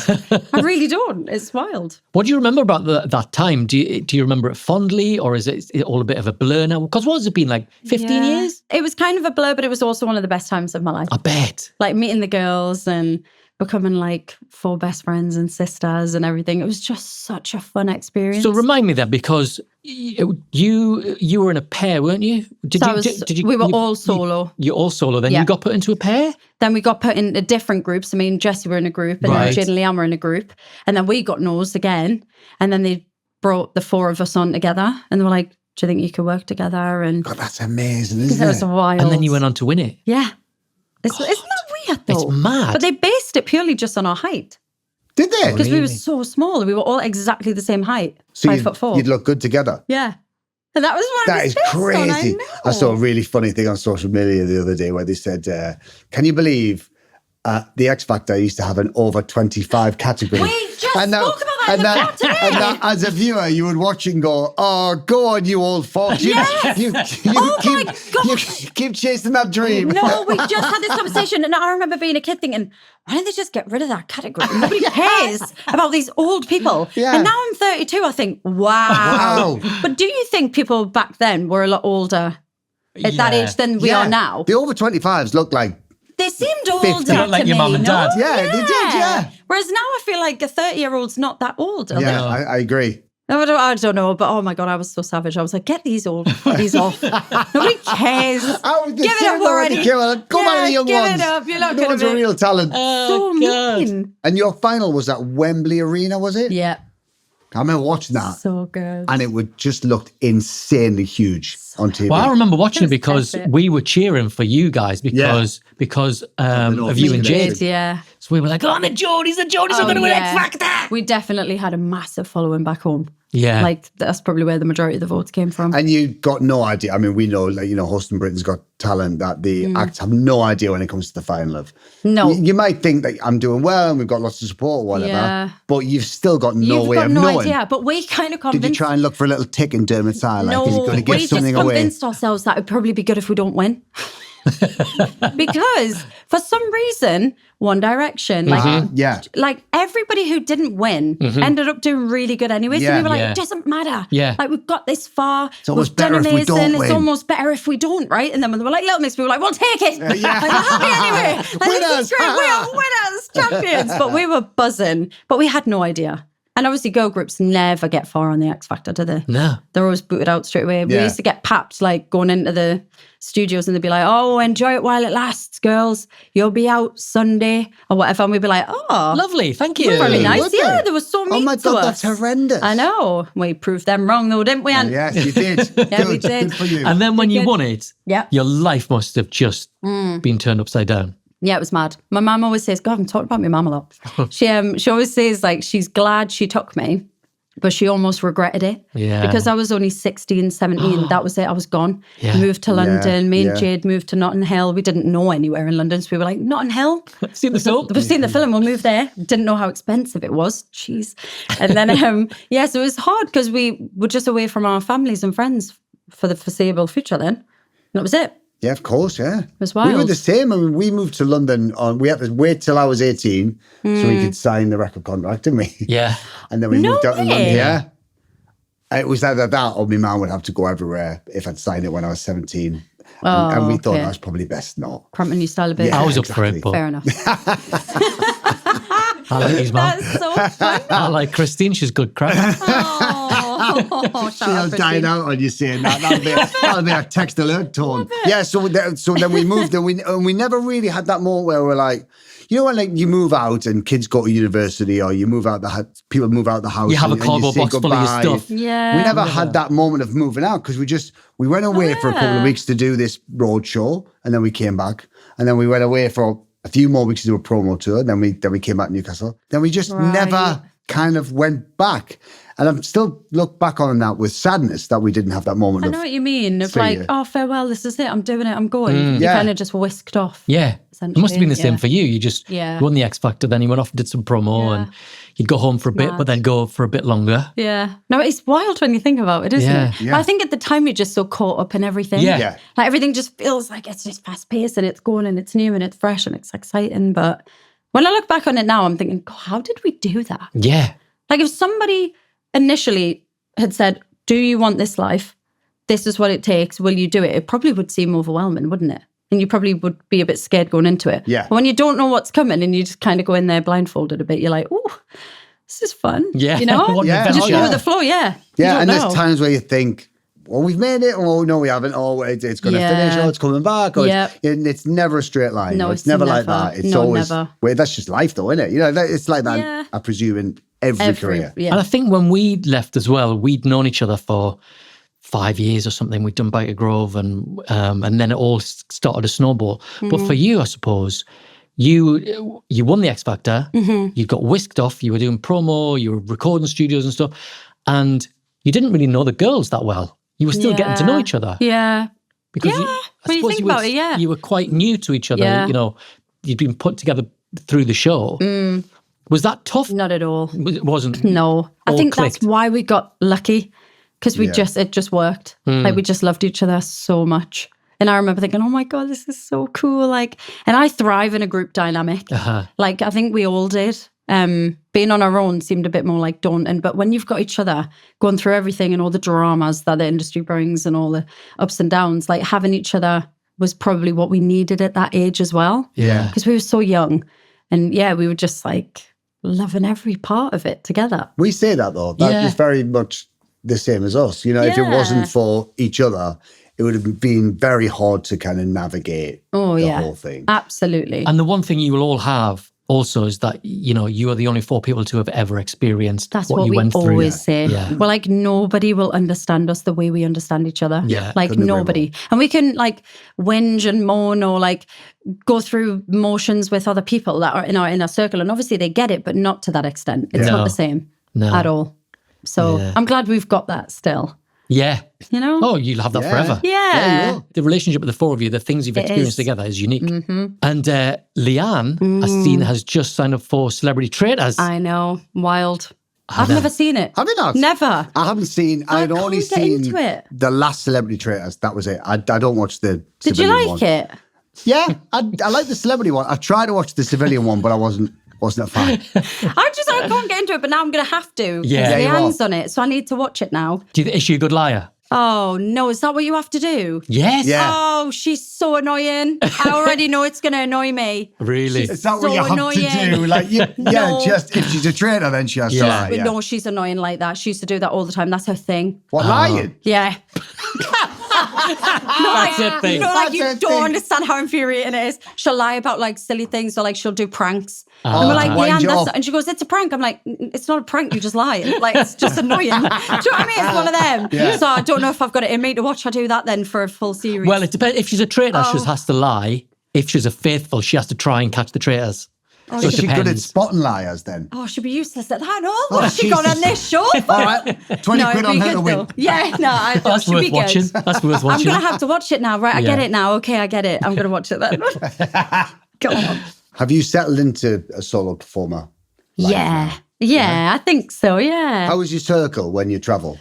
S2: I really don't. It's wild.
S3: What do you remember about that time? Do you remember it fondly, or is it all a bit of a blur now? Because what has it been, like 15
S2: Yeah.
S3: years?
S2: It was kind of a blur, but it was also one of the best times of my life.
S3: I bet.
S2: Like meeting the girls and becoming like 4 best friends and sisters and everything. It was just such a fun experience.
S3: So remind me then, because you were in a pair, weren't you?
S2: We were all solo.
S3: You're all solo. Then
S2: Yeah.
S3: you got put into a pair?
S2: Then we got put in a different groups. I mean, Jessie were in a group and
S3: Right.
S2: then Jade and Leigh-Anne were in a group. And then we got nosed again. And then they brought the 4 of us on together. And they were like, do you think you could work together? And
S1: God, that's amazing,
S2: it
S1: isn't
S2: was
S1: it?
S2: wild.
S3: And then you went on to win it.
S2: Yeah. Isn't that weird though?
S3: It's mad.
S2: But they based it purely just on our height.
S1: Did they?
S2: Because we were
S3: Really?
S2: so small. We were all exactly the same height.
S1: So
S2: 5'4".
S1: you'd look good together.
S2: Yeah. And that was what it
S1: That
S2: was
S1: is
S2: based on,
S1: crazy.
S2: I
S1: I saw a
S2: know.
S1: really funny thing on social media the other day where they said, can you believe the X Factor used to have an over 25 category?
S2: We just spoke about that in the car today.
S1: And that, as a viewer, you would watch and go, oh, go on, you old fox.
S2: Yes!
S1: You
S2: Oh my gosh.
S1: You keep chasing that dream.
S2: No, we just had this conversation, and I remember being a kid thinking, why don't they just get rid of that category? Nobody cares about these old people.
S1: Yeah.
S2: And now I'm 32, I think, wow. But do you think people back then were a lot older at that
S3: Yeah.
S2: age than we
S1: Yeah.
S2: are now?
S1: The over 25s look like,
S2: They seemed
S1: 50.
S2: older
S3: Look like
S2: to
S3: your
S2: me,
S3: mum and
S2: no?
S3: dad.
S1: Yeah, they did, yeah.
S2: Whereas now I feel like a 30-year-old's not that old. Are
S1: yeah,
S2: they?
S1: I agree.
S2: I don't know, but oh my God, I was so savage. I was like, get these off. Nobody cares.
S1: I was the
S2: Give it
S1: same
S2: up
S1: when I
S2: already.
S1: was a kid. Go back to the young
S2: give
S1: ones.
S2: it up. You're not
S1: The
S2: going
S1: ones
S2: to
S1: with real talent.
S2: So mean.
S1: And your final was at Wembley Arena, was it?
S2: Yeah.
S1: I remember watching that.
S2: So good.
S1: And it would just looked insanely huge on TV.
S3: Well, I remember watching it
S2: It was
S3: because
S2: epic.
S3: we were cheering for you guys because of you and Jade.
S2: Yeah.
S3: So we were like, oh, the Geordies are going to win X Factor.
S2: We definitely had a massive following back home.
S3: Yeah.
S2: Like, that's probably where the majority of the votes came from.
S1: And you got no idea. I mean, we know, like, you know, hosting Britain's Got Talent, that the acts have no idea when it comes to the final of.
S2: No.
S1: You might think that I'm doing well and we've got lots of support or whatever,
S2: Yeah.
S1: but you've still got no
S2: You've
S1: way
S2: got
S1: of
S2: no
S1: knowing.
S2: idea, but we kind of
S1: Did you
S2: convinced.
S1: try and look for a little tick in Dermot's eye? Like, he's going to
S2: we
S1: give
S2: just
S1: something away.
S2: convinced ourselves that it'd probably be good if we don't win. Because for some reason, One Direction,
S1: Yeah.
S2: like everybody who didn't win ended up doing really good anyway. So
S1: Yeah.
S2: we were like,
S3: Yeah.
S2: it doesn't matter.
S3: Yeah.
S2: Like we've got this far. It's
S1: almost
S2: we've done
S1: better if we
S2: amazing.
S1: don't
S2: It's
S1: win.
S2: almost better if we don't, right? And then when they were like Little Mix, we were like, we'll take it. Like, we're happy anyway. Like, this
S1: Winners.
S2: is great. We are winners, champions. But we were buzzing. But we had no idea. And obviously girl groups never get far on the X Factor, do they?
S3: No.
S2: They're always booted out straight away. We
S1: Yeah.
S2: used to get papped, like going into the studios and they'd be like, oh, enjoy it while it lasts, girls. You'll be out Sunday or whatever. And we'd be like, oh.
S3: Lovely, thank you.
S2: Very nice.
S1: Would
S2: Yeah,
S1: they?
S2: they were so mean
S1: Oh my
S2: to
S1: God,
S2: us.
S1: that's horrendous.
S2: I know. We proved them wrong though, didn't we, Ant?
S1: Yes, you did.
S2: Yeah, we
S1: Good.
S2: did.
S1: Good for you.
S3: And then when you
S2: Good.
S3: won it,
S2: Yeah.
S3: your life must have just been turned upside down.
S2: Yeah, it was mad. My mum always says, God, I'm talking about my mum a lot. She always says, like, she's glad she took me, but she almost regretted it.
S3: Yeah.
S2: Because I was only 16, 17. That was it. I was gone.
S3: Yeah.
S2: Moved to London. Me and
S1: yeah.
S2: Jade moved to Notting Hill. We didn't know anywhere in London. So we were like, Notting Hill?
S3: Seen the film?
S2: We've seen the film. We'll move there. Didn't know how expensive it was. Jeez. And then, yeah, so it was hard because we were just away from our families and friends for the foreseeable future then. And that was it.
S1: Yeah, of course, yeah. It
S2: was
S1: We were
S2: wild.
S1: the same. I mean, we moved to London. We had to wait till I was 18 so we could sign the record contract, didn't we?
S3: Yeah.
S1: And then we
S2: No
S1: moved out to
S2: way.
S1: London. Yeah. It was either that or my mum would have to go everywhere if I'd signed it when I was 17. And we thought
S2: okay.
S1: that was probably best not.
S2: Cramping new style a bit.
S1: Yeah.
S3: I was up for
S1: exactly.
S3: it, but
S2: Fair enough.
S3: I like his mum.
S2: That's so fun.
S3: I like Christine, she's good crack.
S2: Oh, shout out
S1: She'll
S2: Christine.
S1: dine out on you saying that. That'll be a text alert tone. Yeah, so then we moved and we never really had that moment where we're like, you know when like you move out and kids go to university or you move out people move out the house.
S3: You have a
S1: and
S3: cardboard
S1: say
S3: box full of your
S1: goodbye.
S3: stuff.
S2: Yeah.
S1: We never had that moment of moving out because we went away for a couple of weeks to do this road show and then we came back and then we went away for a few more weeks to do a promo tour. Then we came back to Newcastle. Then we just never kind of went back. And I'm still look back on that with sadness that we didn't have that moment
S2: I
S1: of
S2: know what you mean. Of
S1: See
S2: like,
S1: you.
S2: oh, farewell, this is it. I'm doing it. I'm going. You
S1: Yeah.
S2: kind of just whisked off.
S3: Yeah. It must have been the same for you. You just won the X Factor, then you went off and did some promo and you'd go home for a bit, but then go for a bit longer.
S2: Yeah. No, it's wild when you think about it, isn't
S3: Yeah.
S2: it?
S1: Yeah.
S2: But I think at the time you're just so caught up in everything.
S3: Yeah.
S1: Yeah.
S2: Like everything just feels like it's just fast paced and it's going and it's new and it's fresh and it's exciting. But when I look back on it now, I'm thinking, God, how did we do that?
S3: Yeah.
S2: Like if somebody initially had said, do you want this life? This is what it takes. Will you do it? It probably would seem overwhelming, wouldn't it? And you probably would be a bit scared going into it.
S1: Yeah.
S2: But when you don't know what's coming and you just kind of go in there blindfolded a bit, you're like, oh, this is fun.
S3: Yeah.
S2: You know?
S3: What an
S1: Yeah.
S3: adventure.
S2: Just go with the flow, yeah. You
S1: Yeah,
S2: don't
S1: and
S2: know.
S1: there's times where you think, well, we've made it. Oh, no, we haven't. Oh, it's going to finish. Oh, it's coming back. Or it's never a straight line.
S2: No,
S1: it's
S2: it's
S1: never like
S2: never.
S1: that. It's
S2: No,
S1: always,
S2: never.
S1: well, that's just life though, isn't it? You know, it's like that,
S2: Yeah.
S1: I presume, in every career.
S2: Yeah.
S3: And I think when we left as well, we'd known each other for 5 years or something. We'd done Biter Grove and then it all started to snowball. But for you, I suppose, you won the X Factor, you got whisked off, you were doing promo, you were recording studios and stuff, and you didn't really know the girls that well. You were still getting to know each other.
S2: Yeah.
S3: Because
S2: Yeah,
S3: I
S2: when you
S3: suppose
S2: think about it, yeah.
S3: you were quite new to each other.
S2: Yeah.
S3: You know, you'd been put together through the show. Was that tough?
S2: Not at all.
S3: It wasn't.
S2: No. I
S3: all
S2: think
S3: clicked.
S2: that's why we got lucky because it just worked. Like we just loved each other so much. And I remember thinking, oh my God, this is so cool. Like, and I thrive in a group dynamic. Like, I think we all did. Being on our own seemed a bit more like daunting, but when you've got each other going through everything and all the dramas that the industry brings and all the ups and downs, like having each other was probably what we needed at that age as well.
S3: Yeah.
S2: Because we were so young. And yeah, we were just like loving every part of it together.
S1: We say that though. That is very much the same as us. You know, if it wasn't for each other, it would have been very hard to kind of navigate the whole thing.
S2: Absolutely.
S3: And the one thing you will all have also is that, you know, you are the only 4 people to have ever experienced
S2: That's
S3: what
S2: what
S3: you
S2: we
S3: went through.
S2: always say.
S3: Yeah.
S2: We're like, nobody will understand us the way we understand each other.
S3: Yeah,
S2: Like
S1: couldn't agree
S2: nobody. And we can like whinge and moan or like go through motions with other people that are in our inner circle. And obviously they get it, but not to that extent. It's not the same at all. So I'm glad we've got that still.
S3: Yeah.
S2: You know?
S3: Oh, you'll have that forever.
S2: Yeah.
S1: you will.
S3: The relationship with the 4 of you, the things you've experienced
S2: is.
S3: together is unique. And Leigh-Anne, I've seen, has just signed up for Celebrity Traitors.
S2: I know. Wild. I've never seen it.
S1: Have you not?
S2: Never.
S1: I haven't seen. I'd only
S2: can't get
S1: seen
S2: into it.
S1: the last Celebrity Traitors. That was it. I don't watch the.
S2: Did you
S1: civilian
S2: like
S1: one.
S2: it?
S1: Yeah, I like the celebrity one. I tried to watch the civilian one, but I wasn't a fan.
S2: I can't get into it, but now I'm going to have to.
S3: Yeah.
S1: Yeah, you
S2: Leigh-Anne's
S1: are.
S2: on it, so I need to watch it now.
S3: Is she a good liar?
S2: Oh, no. Is that what you have to do?
S3: Yes.
S1: Yeah.
S2: Oh, she's so annoying. I already know it's going to annoy me.
S3: Really?
S1: Is that what
S2: so
S1: you have
S2: annoying.
S1: to do? Like,
S2: No.
S1: just if she's a traitor, then she has to lie. Yeah.
S2: No, she's annoying like that. She used to do that all the time. That's her thing.
S1: What, lying?
S2: Yeah.
S3: That's her thing.
S2: You know, like
S1: That's
S2: you
S1: her
S2: don't
S1: thing.
S2: understand how infuriating it is. She'll lie about like silly things or like she'll do pranks. And we're like,
S1: wind
S2: Leigh-Anne,
S1: you
S2: that's
S1: up.
S2: and she goes, it's a prank. I'm like, it's not a prank, you just lie. Like, it's just annoying. Do you know what I mean? It's one of them.
S1: Yeah.
S2: So I don't know if I've got it in me to watch her do that then for a full series.
S3: Well, it depends. If she's a traitor, she just has to lie. If she's a faithful, she has to try and catch the traitors.
S1: So
S3: So it
S1: she's good at
S3: depends.
S1: spotting liars then.
S2: Oh, she'll be useless at that. No, what's she got
S1: Jesus.
S2: on this show?
S1: All right, 20
S2: No,
S1: quid
S2: it'd
S1: on
S2: be
S1: her
S2: good
S1: to win.
S2: though. Yeah, no, I thought
S3: That's
S2: she'd
S3: worth
S2: be
S3: watching.
S2: good.
S3: That's worth
S2: I'm
S3: watching.
S2: going to have to watch it now. Right, I get
S3: Yeah.
S2: it now. Okay, I get it. I'm going to watch it then. Go on.
S1: Have you settled into a solo performer? life
S2: Yeah.
S1: now?
S2: Yeah, I think so, yeah.
S1: How is your circle when you travel?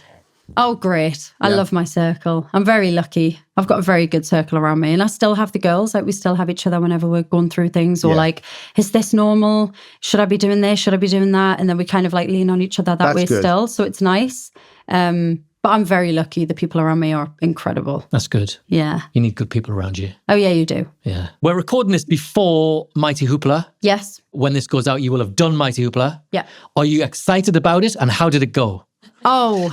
S2: Oh, great. I
S1: Yeah.
S2: love my circle. I'm very lucky. I've got a very good circle around me. And I still have the girls. Like, we still have each other whenever we're going through things or
S1: Yeah.
S2: like, is this normal? Should I be doing this? Should I be doing that? And then we kind of like lean on each other that
S1: That's
S2: way
S1: good.
S2: still. So it's nice. But I'm very lucky. The people around me are incredible.
S3: That's good.
S2: Yeah.
S3: You need good people around you.
S2: Oh, yeah, you do.
S3: Yeah. We're recording this before Mighty Hoopla.
S2: Yes.
S3: When this goes out, you will have done Mighty Hoopla.
S2: Yeah.
S3: Are you excited about it? And how did it go?
S2: Oh,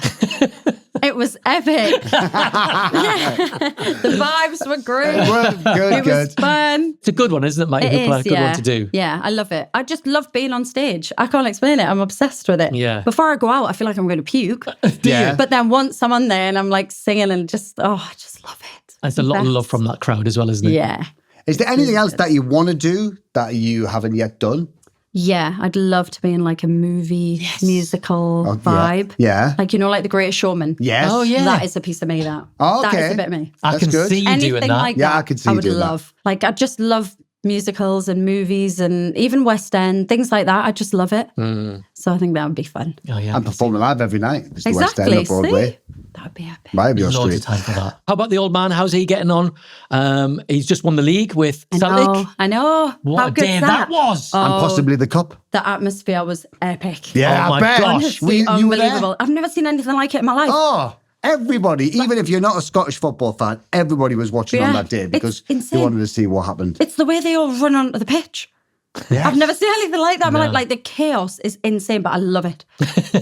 S2: it was epic. Yeah. The vibes were great.
S1: Well, good,
S2: It was fun.
S3: It's a good one, isn't it, Mighty
S2: It
S3: Hoopla?
S2: is,
S3: Good
S2: yeah.
S3: one to do.
S2: Yeah, I love it. I just love being on stage. I can't explain it. I'm obsessed with it.
S3: Yeah.
S2: Before I go out, I feel like I'm going to puke.
S1: Yeah.
S2: But then once I'm on there and I'm like singing and just, I just love it.
S3: There's a lot of
S2: Best.
S3: love from that crowd as well, isn't it?
S2: Yeah.
S1: Is there anything else that you want to do that you haven't yet done?
S2: Yeah, I'd love to be in like a movie, musical
S1: Oh,
S2: vibe.
S1: Yeah.
S2: Like, you know, like The Greatest Showman.
S1: Yes.
S3: Oh, yeah.
S2: That is a piece of me, that.
S1: Oh,
S2: That
S1: okay.
S2: is a bit of me.
S3: I
S1: That's
S3: can
S1: good.
S3: see you
S2: Anything
S3: doing that.
S2: like
S1: Yeah,
S2: that.
S1: I could see
S2: I
S1: you
S2: would
S1: doing that.
S2: love. Like, I just love musicals and movies and even West End, things like that. I just love it. So I think that would be fun.
S3: Oh, yeah.
S1: I'm performing live every night. It's the West End
S2: Exactly.
S1: of Broadway.
S2: See? That would be epic.
S1: Right up your
S3: Loads of
S1: street.
S3: time for that. How about the old man? How's he getting on? He's just won the league with
S2: I
S3: Celtic.
S2: know. I know.
S3: What
S2: How
S3: a
S2: good's
S3: day that was.
S1: And possibly the cup.
S2: The atmosphere was epic.
S1: Yeah,
S3: Oh
S1: I
S3: my
S1: bet.
S3: gosh.
S1: Were you were there?
S2: Unbelievable. I've never seen anything like it in my life.
S1: Oh, everybody, even if you're not a Scottish football fan, everybody was watching on
S2: Yeah,
S1: that day
S2: it's
S1: because they
S2: insane.
S1: wanted to see what happened.
S2: It's the way they all run onto the pitch.
S1: Yeah.
S2: I've never seen anything like that. I'm
S3: No.
S2: like the chaos is insane, but I love it.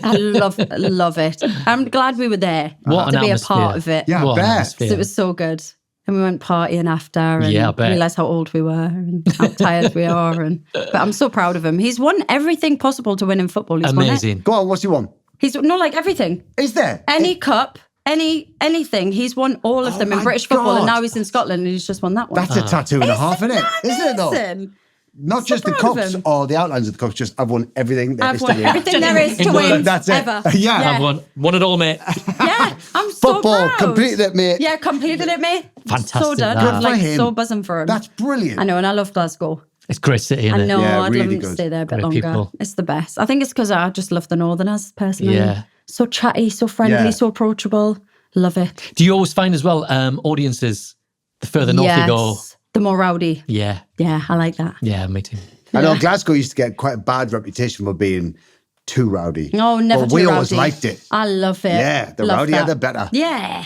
S2: I love it. I'm glad we were there
S3: What
S2: to
S3: an
S2: be
S3: atmosphere.
S2: a part of it.
S1: Yeah, I
S3: What an
S1: bet.
S3: atmosphere.
S2: So it was so good. And we went partying after and
S3: Yeah, I bet.
S2: realised how old we were and how tired we are. But I'm so proud of him. He's won everything possible to win in football. He's won it.
S3: Amazing.
S1: Go on, what's he won?
S2: He's like everything.
S1: Is there?
S2: Any cup, anything. He's won all of them in
S1: my
S2: British football, and
S1: God.
S2: now he's in Scotland and he's just won that one.
S1: That's a tattoo and a half, isn't it? Isn't it though?
S2: Amazing.
S1: Not
S2: So
S1: just the
S2: proud of
S1: cups
S2: him.
S1: or the outlines of the cups, just I've won everything there
S2: I've
S1: is to
S2: won
S1: win.
S2: everything there is to
S3: In one-
S2: win.
S1: That's it.
S2: Ever.
S1: Yeah.
S3: I've won it all, mate.
S2: Yeah, I'm so
S1: Football,
S2: proud.
S1: completed it, mate.
S2: Yeah, completed it, mate.
S3: Fantastic,
S2: So done.
S3: that.
S2: I'm
S1: Good
S2: like
S1: for him.
S2: so buzzing for him.
S1: That's brilliant.
S2: I know, and I love Glasgow.
S3: It's a great city, isn't
S2: I
S3: it?
S2: know,
S1: Yeah,
S2: I'd
S1: really
S2: love him
S1: good.
S2: to stay there a bit
S3: Great
S2: longer.
S3: people.
S2: It's the best. I think it's because I just love the Northerners personally.
S3: Yeah.
S2: So chatty, so friendly,
S1: Yeah.
S2: so approachable. Love it.
S3: Do you always find as well, audiences, the further north you go?
S2: The more rowdy.
S3: Yeah.
S2: Yeah, I like that.
S3: Yeah, me too.
S1: I know Glasgow used to get quite a bad reputation for being too rowdy.
S2: No, never
S1: But
S2: too
S1: we always
S2: rowdy.
S1: liked it.
S2: I love it.
S1: Yeah, the
S2: Love
S1: rowdier
S2: that.
S1: the better.
S2: Yeah.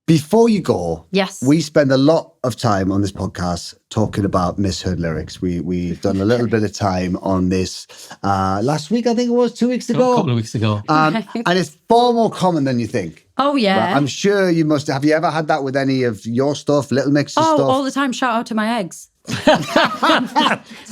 S1: Before you go,
S2: Yes.
S1: we spend a lot of time on this podcast talking about misheard lyrics. We've done a little bit of time on this last week, I think it was, 2 weeks
S3: A
S1: ago.
S3: couple of weeks ago.
S1: And it's far more common than you think.
S2: Oh, yeah.
S1: Right? I'm sure you must. Have you ever had that with any of your stuff, Little Mix's
S2: Oh,
S1: stuff?
S2: all the time. Shout out to my eggs.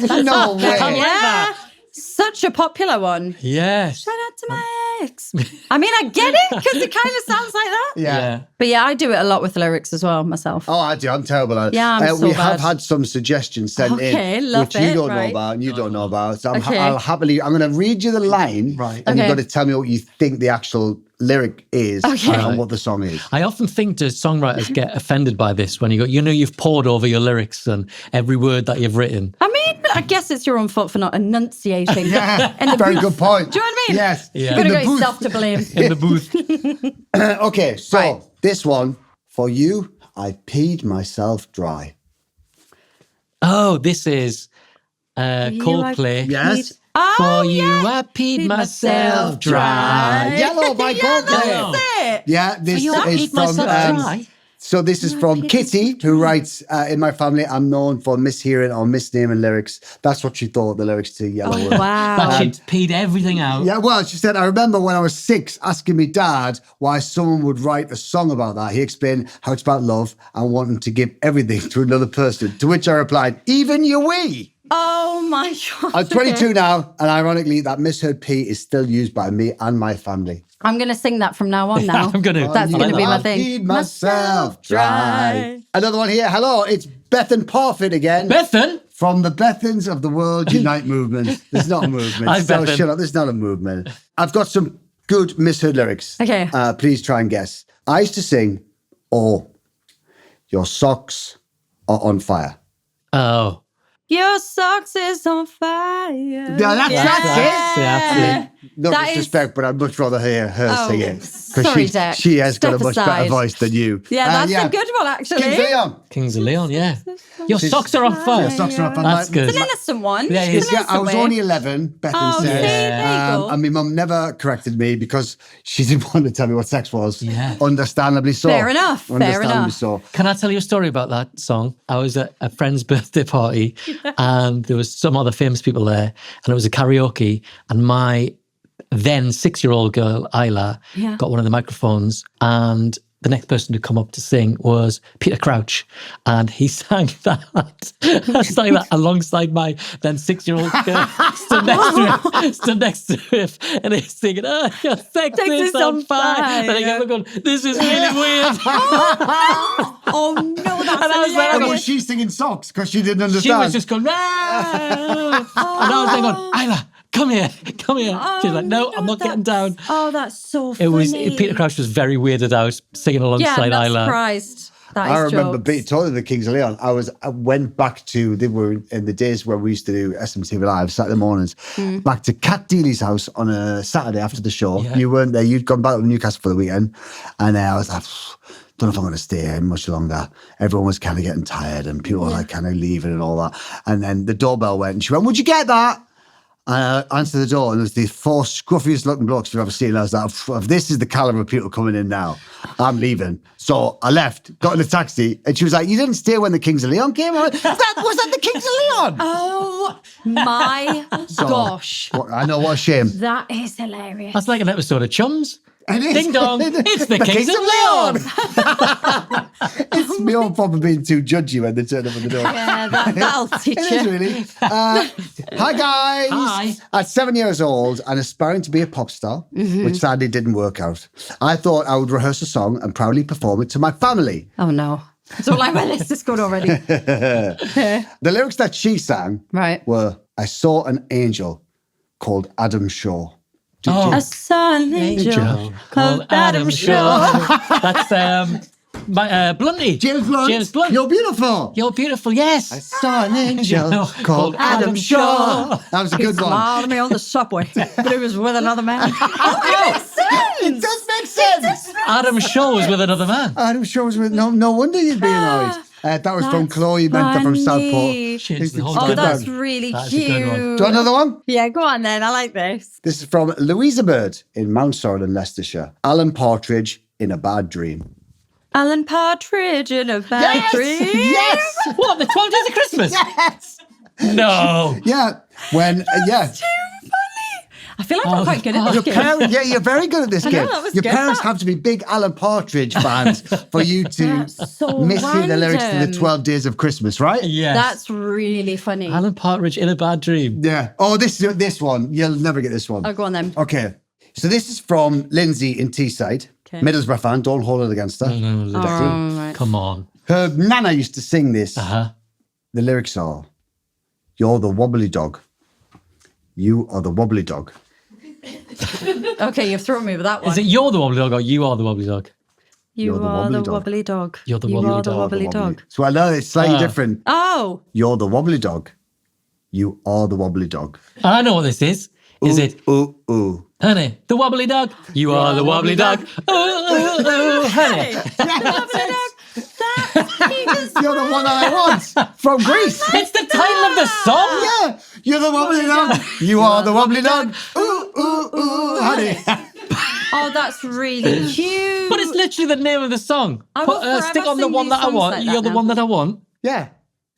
S1: No way.
S2: Yeah. Such a popular one.
S3: Yes.
S2: Shout out to my eggs. I mean, I get it because it kind of sounds like that.
S1: Yeah.
S2: But yeah, I do it a lot with lyrics as well myself.
S1: Oh, I do. I'm terrible at it.
S2: Yeah, I'm so
S1: we have
S2: bad.
S1: had some suggestions sent
S2: Okay,
S1: in,
S2: love
S1: which you
S2: it,
S1: don't know
S2: right.
S1: about and you don't know about. So
S2: Okay.
S1: I'll happily, I'm going to read you the line,
S3: Right.
S1: and you've
S2: Okay.
S1: got to tell me what you think the actual lyric is
S2: Okay.
S1: and what the song is.
S3: I often think do songwriters get offended by this when you go, you've poured over your lyrics and every word that you've written.
S2: I mean, I guess it's your own fault for not enunciating.
S1: Yeah,
S2: In the
S1: very
S2: booth.
S1: good point.
S2: Do you know what I mean?
S1: Yes.
S3: Yeah.
S2: You've got
S1: In
S2: to
S1: the
S2: got
S1: booth.
S2: yourself to blame.
S3: In the booth.
S1: Okay, so
S2: Right.
S1: this one, for you, I peed myself dry.
S3: Oh, this is
S2: You, I
S3: Coldplay.
S1: Yes.
S2: Oh,
S3: For you,
S2: yeah.
S3: I peed myself dry.
S1: Yellow by
S2: Yeah,
S1: Coldplay.
S2: that's it.
S1: Yeah, this
S3: you, I
S1: is
S3: peed
S1: from.
S3: myself dry.
S1: So this is from Kitty, who writes, in my family, I'm known for mishearing or misnaming lyrics. That's what she thought the lyrics to Yellow were.
S2: Wow.
S3: But she'd peed everything out.
S1: Yeah, well, she said, I remember when I was 6 asking me dad why someone would write a song about that. He explained how it's about love and wanting to give everything to another person. To which I replied, even your wee.
S2: Oh my God.
S1: I'm 22 now, and ironically, that misheard P is still used by me and my family.
S2: I'm going to sing that from now on now.
S3: I'm gonna.
S2: That's going to be my
S1: I
S2: thing.
S1: peed myself dry. Another one here. Hello, it's Bethan Parfit again.
S3: Bethan?
S1: From the Bethans of the World Unite movement. There's not a movement.
S3: Hi,
S1: So
S3: Bethan.
S1: shut up. There's not a movement. I've got some good misheard lyrics.
S2: Okay.
S1: Please try and guess. I used to sing, oh, your socks are on fire.
S3: Oh.
S2: Your socks is on fire.
S1: Yeah, that's
S3: Yeah.
S1: No
S2: That
S1: disrespect, but I'd much rather hear her sing it.
S2: sorry, Dex.
S1: she has got
S2: Step
S1: a much better
S2: aside.
S1: voice than you.
S2: Yeah, that's a good one, actually.
S1: Kings of Leon.
S3: Kings of Leon, yeah. Your socks are on fire.
S1: Your socks are on fire.
S3: That's good.
S2: It's an innocent one.
S3: Yeah,
S2: It's an
S1: Yeah, I was
S2: innocent
S1: only
S2: way.
S1: 11, Bethan
S2: Oh, see,
S1: said.
S2: there you go.
S1: And my mum never corrected me because she didn't want to tell me what sex was.
S3: Yeah.
S1: Understandably so.
S2: Fair enough, fair
S1: Understandably
S2: enough.
S1: so.
S3: Can I tell you a story about that song? I was at a friend's birthday party and there was some other famous people there and it was a karaoke and my then 6-year-old girl, Isla,
S2: Yeah.
S3: got one of the microphones and the next person to come up to sing was Peter Crouch and he sang that. I sang that alongside my then 6-year-old girl stood next to him and he's singing, oh, your sex is on fire. And I kept going, this is really weird.
S2: Oh, no, that's
S3: And I was like,
S1: And
S2: hilarious.
S1: was she singing socks because she didn't understand?
S3: She was just going, "Ah." And I was going, Isla, come here. She's like, no, I'm not getting down.
S2: Oh, that's so funny.
S3: It was Peter Crouch was very weirded out singing
S2: Yeah,
S3: alongside
S2: I'm not
S3: Isla.
S2: surprised. That is
S1: I remember
S2: jokes.
S1: being told the Kings of Leon. I went back to, they were in the days where we used to do SMTV Live Saturday mornings, back to Kat Deely's house on a Saturday after the show.
S3: Yeah.
S1: You weren't there. You'd gone back to Newcastle for the weekend. And I was like, don't know if I'm going to stay here much longer. Everyone was kind of getting tired and people were like kind of leaving and all that. And then the doorbell went and she went, would you get that? And I answered the door and there was these 4 scruffiest looking blokes you've ever seen. And I was like, if this is the caliber of people coming in now, I'm leaving. So I left, got in a taxi, and she was like, you didn't stay when the Kings of Leon came? I went, was that the Kings of Leon?
S2: Oh, my gosh.
S1: I know, what a shame.
S2: That is hilarious.
S3: That's like an episode of Chums.
S1: It is.
S3: Ding dong, it's the Kings of Leon.
S1: It's my own fault for being too judgy when they turn up at the door.
S2: Yeah, that'll teach
S1: It
S2: you.
S1: is really. Hi guys.
S3: Hi.
S1: At 7 years old and aspiring to be a pop star, which sadly didn't work out, I thought I would rehearse a song and proudly perform it to my family.
S2: Oh, no. So like my list is good already.
S1: The lyrics that she sang
S2: Right.
S1: were, I saw an angel called Adam Shaw.
S2: A sun angel called Adam Shaw.
S3: That's Blunty.
S1: James Blunt.
S3: James Blunt.
S1: You're beautiful.
S3: You're beautiful, yes.
S1: I saw an angel called Adam Shaw. That was a good one.
S2: Smiled at me on the subway, but he was with another man.
S1: It does make sense.
S3: Adam Shaw was with another man.
S1: Adam Shaw was with, no wonder you'd be annoyed. That was from Chloe Menta from Southport.
S3: Shit, the whole
S2: Oh,
S3: good
S2: that's
S3: one.
S2: really
S3: That's a
S2: cute.
S3: good one.
S1: Do you want another one?
S2: Yeah, go on then. I like this.
S1: This is from Louisa Bird in Mount Sorrel in Leicestershire. Alan Partridge in A Bad Dream.
S2: Alan Partridge in a bad dream.
S1: Yes!
S3: What, the 12 Days of Christmas?
S1: Yes!
S3: No.
S1: Yeah. When, yeah.
S2: I feel like I'm quite good at
S1: Your
S2: this game.
S1: parents, yeah, you're very good at this game.
S2: that was
S1: Your
S2: good.
S1: parents have to be big Alan Partridge fans for you to
S2: That's so
S1: mishear the lyrics to the
S2: random.
S1: 12 Days of Christmas, right?
S3: Yes.
S2: That's really funny.
S3: Alan Partridge in A Bad Dream.
S1: Yeah. Oh, this one. You'll never get this one.
S2: Oh, go on then.
S1: Okay. So this is from Lindsay in Teesside.
S2: Okay.
S1: Middlesbrough fan. Don't hold it against her.
S2: Right.
S3: Come on.
S1: Her nana used to sing this.
S3: Uh-huh.
S1: The lyrics are, you're the wobbly dog. You are the wobbly dog.
S2: Okay, you've thrown me with that one.
S3: Is it you're the wobbly dog or you are the wobbly dog?
S2: You
S1: You're the
S2: are
S1: wobbly
S2: the
S1: dog.
S2: wobbly dog.
S3: You're the
S2: You
S3: wobbly
S2: are the
S3: dog.
S2: wobbly dog.
S1: So I know it's slightly
S3: Ah.
S1: different.
S2: Oh,
S1: You're the wobbly dog. You are the wobbly dog.
S3: I know what this is. Is it,
S1: Ooh, ooh.
S3: honey, the wobbly dog? You are the wobbly dog. Ooh, ooh, ooh, honey.
S1: You're the one that I want from Greece.
S3: It's the title of the song.
S1: Yeah, You're the wobbly dog. You are the wobbly dog. Ooh, ooh, ooh, honey.
S2: Oh, that's really cute.
S3: But it's literally the name of the song.
S2: I will forever
S3: Stick on the
S2: sing
S3: one
S2: these
S3: that I
S2: songs
S3: want.
S2: like that
S3: You're the
S2: now.
S3: one that I want.
S1: Yeah.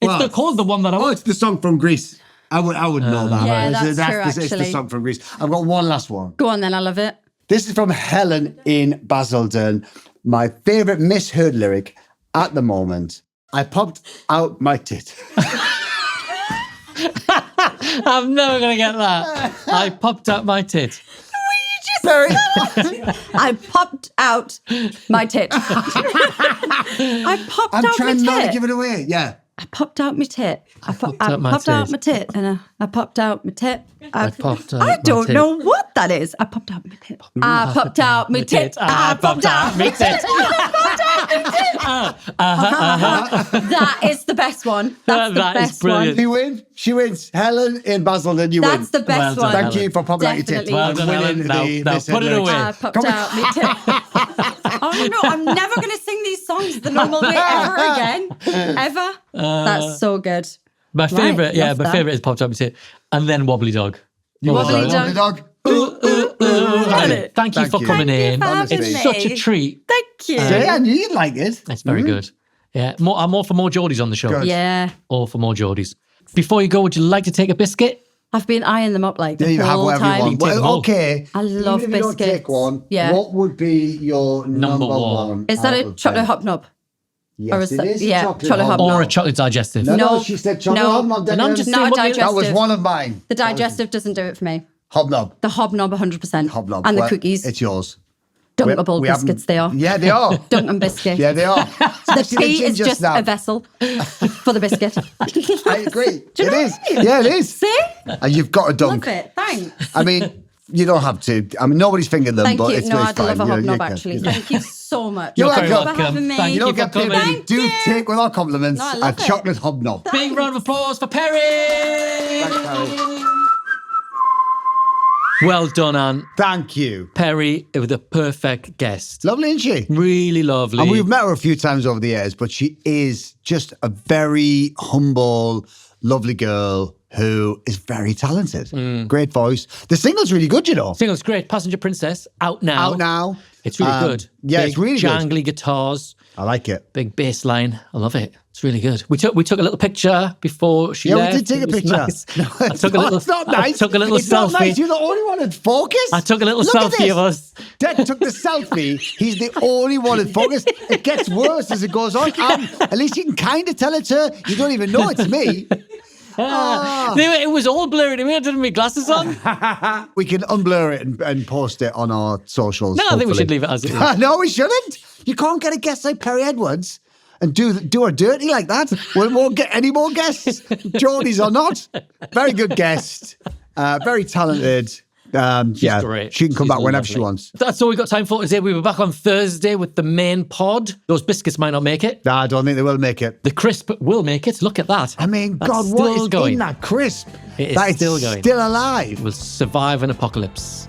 S3: It's called the one that I
S1: Oh,
S3: want.
S1: it's the song from Greece. I would know that.
S2: Yeah, that's true,
S1: It's the
S2: actually.
S1: song from Greece. I've got one last one.
S2: Go on then, I love it.
S1: This is from Helen in Basildon. My favourite Misheard lyric at the moment. I popped out my tit.
S3: I'm never going to get that. I popped out my tit.
S1: Perrie.
S2: I popped out my tit. I popped
S1: I'm
S2: out
S1: trying
S2: my
S1: not to
S2: tit.
S1: give it away. Yeah.
S2: I popped out my tit. I popped
S3: out my
S2: out
S3: tit.
S2: my tit. And I popped out my tit.
S3: I popped out
S2: I
S3: my
S2: don't
S3: tit.
S2: know what that is. I popped out my tit. I popped out my tit.
S3: I popped out my tit.
S2: That is the best one. That's the
S3: That is
S2: best
S3: brilliant.
S2: one.
S1: She wins. Helen in Basildon, you win.
S2: That's the best
S3: Well done,
S2: one.
S1: Thank you for popping out your tit.
S2: Definitely. Well
S3: done, Helen. Now
S1: Misheard
S3: put it
S1: lyrics.
S3: away.
S2: I popped out my tit. Oh no, I'm never going to sing these songs the normal way ever again. Ever. That's so good.
S3: My favourite,
S2: Right,
S3: yeah,
S2: love
S3: my
S2: that.
S3: favourite is popped out my tit. And then Wobbly Dog.
S2: Wobbly Dog.
S1: Wobbly dog.
S3: Honey, Thank you for
S1: you.
S3: coming
S2: Thank you
S3: in.
S2: for having
S1: Honestly.
S3: It's
S2: me.
S3: such a treat.
S2: Thank you.
S1: See, I knew you'd like it.
S3: It's very good. Yeah, I'm all for more Geordies on the show.
S1: Good.
S2: Yeah.
S3: All for more Geordies. Before you go, would you like to take a biscuit?
S2: I've been eyeing them up like
S1: There
S2: the
S1: you have
S2: whole
S1: whatever
S2: time.
S1: you want.
S3: Take them
S1: Well,
S3: all.
S1: okay.
S2: I love
S1: Even if you don't
S2: biscuits.
S1: take one,
S2: Yeah.
S1: what would be your number one?
S2: Is that
S1: out
S2: a
S1: of
S2: chocolate
S1: 10?
S2: hobnob?
S1: Yes,
S2: Or is
S1: it
S2: that-
S1: is a
S2: yeah,
S1: chocolate
S2: chocolate
S1: hobnob.
S3: Or a chocolate digestive?
S1: No,
S2: No.
S1: she said chocolate
S2: No.
S1: hobnob.
S3: And I'm just
S2: Not
S3: saying,
S2: a
S3: what do you-
S2: digestive.
S1: That was one of mine.
S2: The digestive doesn't do it for me.
S1: Hobnob.
S2: The hobnob 100%.
S1: Hobnob.
S2: And the
S1: Well,
S2: cookies.
S1: It's yours.
S2: Dunkable
S1: We haven't-
S2: biscuits they are.
S1: Yeah, they are.
S2: Dunkin' biscuit.
S1: Yeah, they are.
S2: The
S1: Especially
S2: tea is
S1: ginger
S2: just
S1: snap.
S2: a vessel for the biscuit.
S1: I agree.
S2: Do you
S1: It
S2: know
S1: is.
S2: what I mean?
S1: Yeah, it is.
S2: See?
S1: And you've got a dunk.
S2: Love it. Thanks.
S1: I mean, you don't have to. I mean, nobody's fingered them,
S2: Thank
S1: but
S2: you.
S1: it's,
S2: No,
S1: it's
S2: I do love a
S1: fine. You
S2: hobnob,
S1: can-
S2: actually.
S1: you
S2: Thank you so much.
S1: You're
S3: very
S1: welcome.
S2: for having me.
S3: Thank you
S1: don't
S3: for
S1: get paid,
S3: coming.
S1: but you
S2: Thank
S1: do
S2: you.
S1: take with our compliments
S2: No, I
S1: a
S2: love it.
S1: chocolate hobnob.
S3: Big round of applause for Perrie. Well done, Anne.
S1: Thank you.
S3: Perrie was the perfect guest.
S1: Lovely, isn't she?
S3: Really lovely.
S1: And we've met her a few times over the years, but she is just a very humble, lovely girl who is very talented. Great voice. The single's really good, you know.
S3: Single's great. Passenger Princess, out now.
S1: Out now.
S3: It's really good.
S1: Yeah,
S3: Big
S1: it's really good.
S3: jangly guitars,
S1: I like it.
S3: big bass line. I love it. It's really good. We took a little picture before she
S1: Yeah,
S3: left.
S1: we did take
S3: It
S1: a
S3: was
S1: picture.
S3: nice.
S1: No,
S3: I
S1: it's
S3: took a
S1: not,
S3: little.
S1: it's not nice.
S3: I took a little
S1: It's
S3: selfie.
S1: not nice. You're the only one in focus.
S3: I took a little
S1: Look at
S3: selfie
S1: this.
S3: of us.
S1: Dad took the selfie. He's the only one in focus. It gets worse as it goes on. At least you can kind of tell it's her. You don't even know it's me.
S3: It was all blurry to me. I didn't have my glasses on.
S1: We can unblur it and post it on our socials.
S3: No, I think we
S1: hopefully.
S3: should leave it as it is.
S1: No, we shouldn't. You can't get a guest like Perrie Edwards and do her dirty like that. We won't get any more guests, Geordies or not. Very good guest. Very talented. Yeah,
S3: great.
S1: she can come
S3: She's
S1: back whenever she
S3: lovely.
S1: wants.
S3: That's all we've got time for today. We'll be back on Thursday with the main pod. Those biscuits might not make it.
S1: Nah, I don't think they will make it.
S3: The crisp will make it. Look at that.
S1: I mean,
S3: That's
S1: God, what
S3: still
S1: is
S3: going.
S1: in that crisp?
S3: It is
S1: That is
S3: still going.
S1: Still alive.
S3: We'll survive an apocalypse.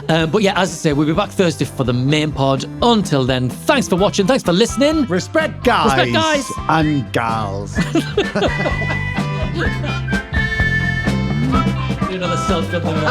S3: But yeah, as I say, we'll be back Thursday for the main pod. Until then, thanks for watching. Thanks for listening.
S1: Respect, guys.
S3: Respect, guys.
S1: And gals.
S3: Do another selfie on the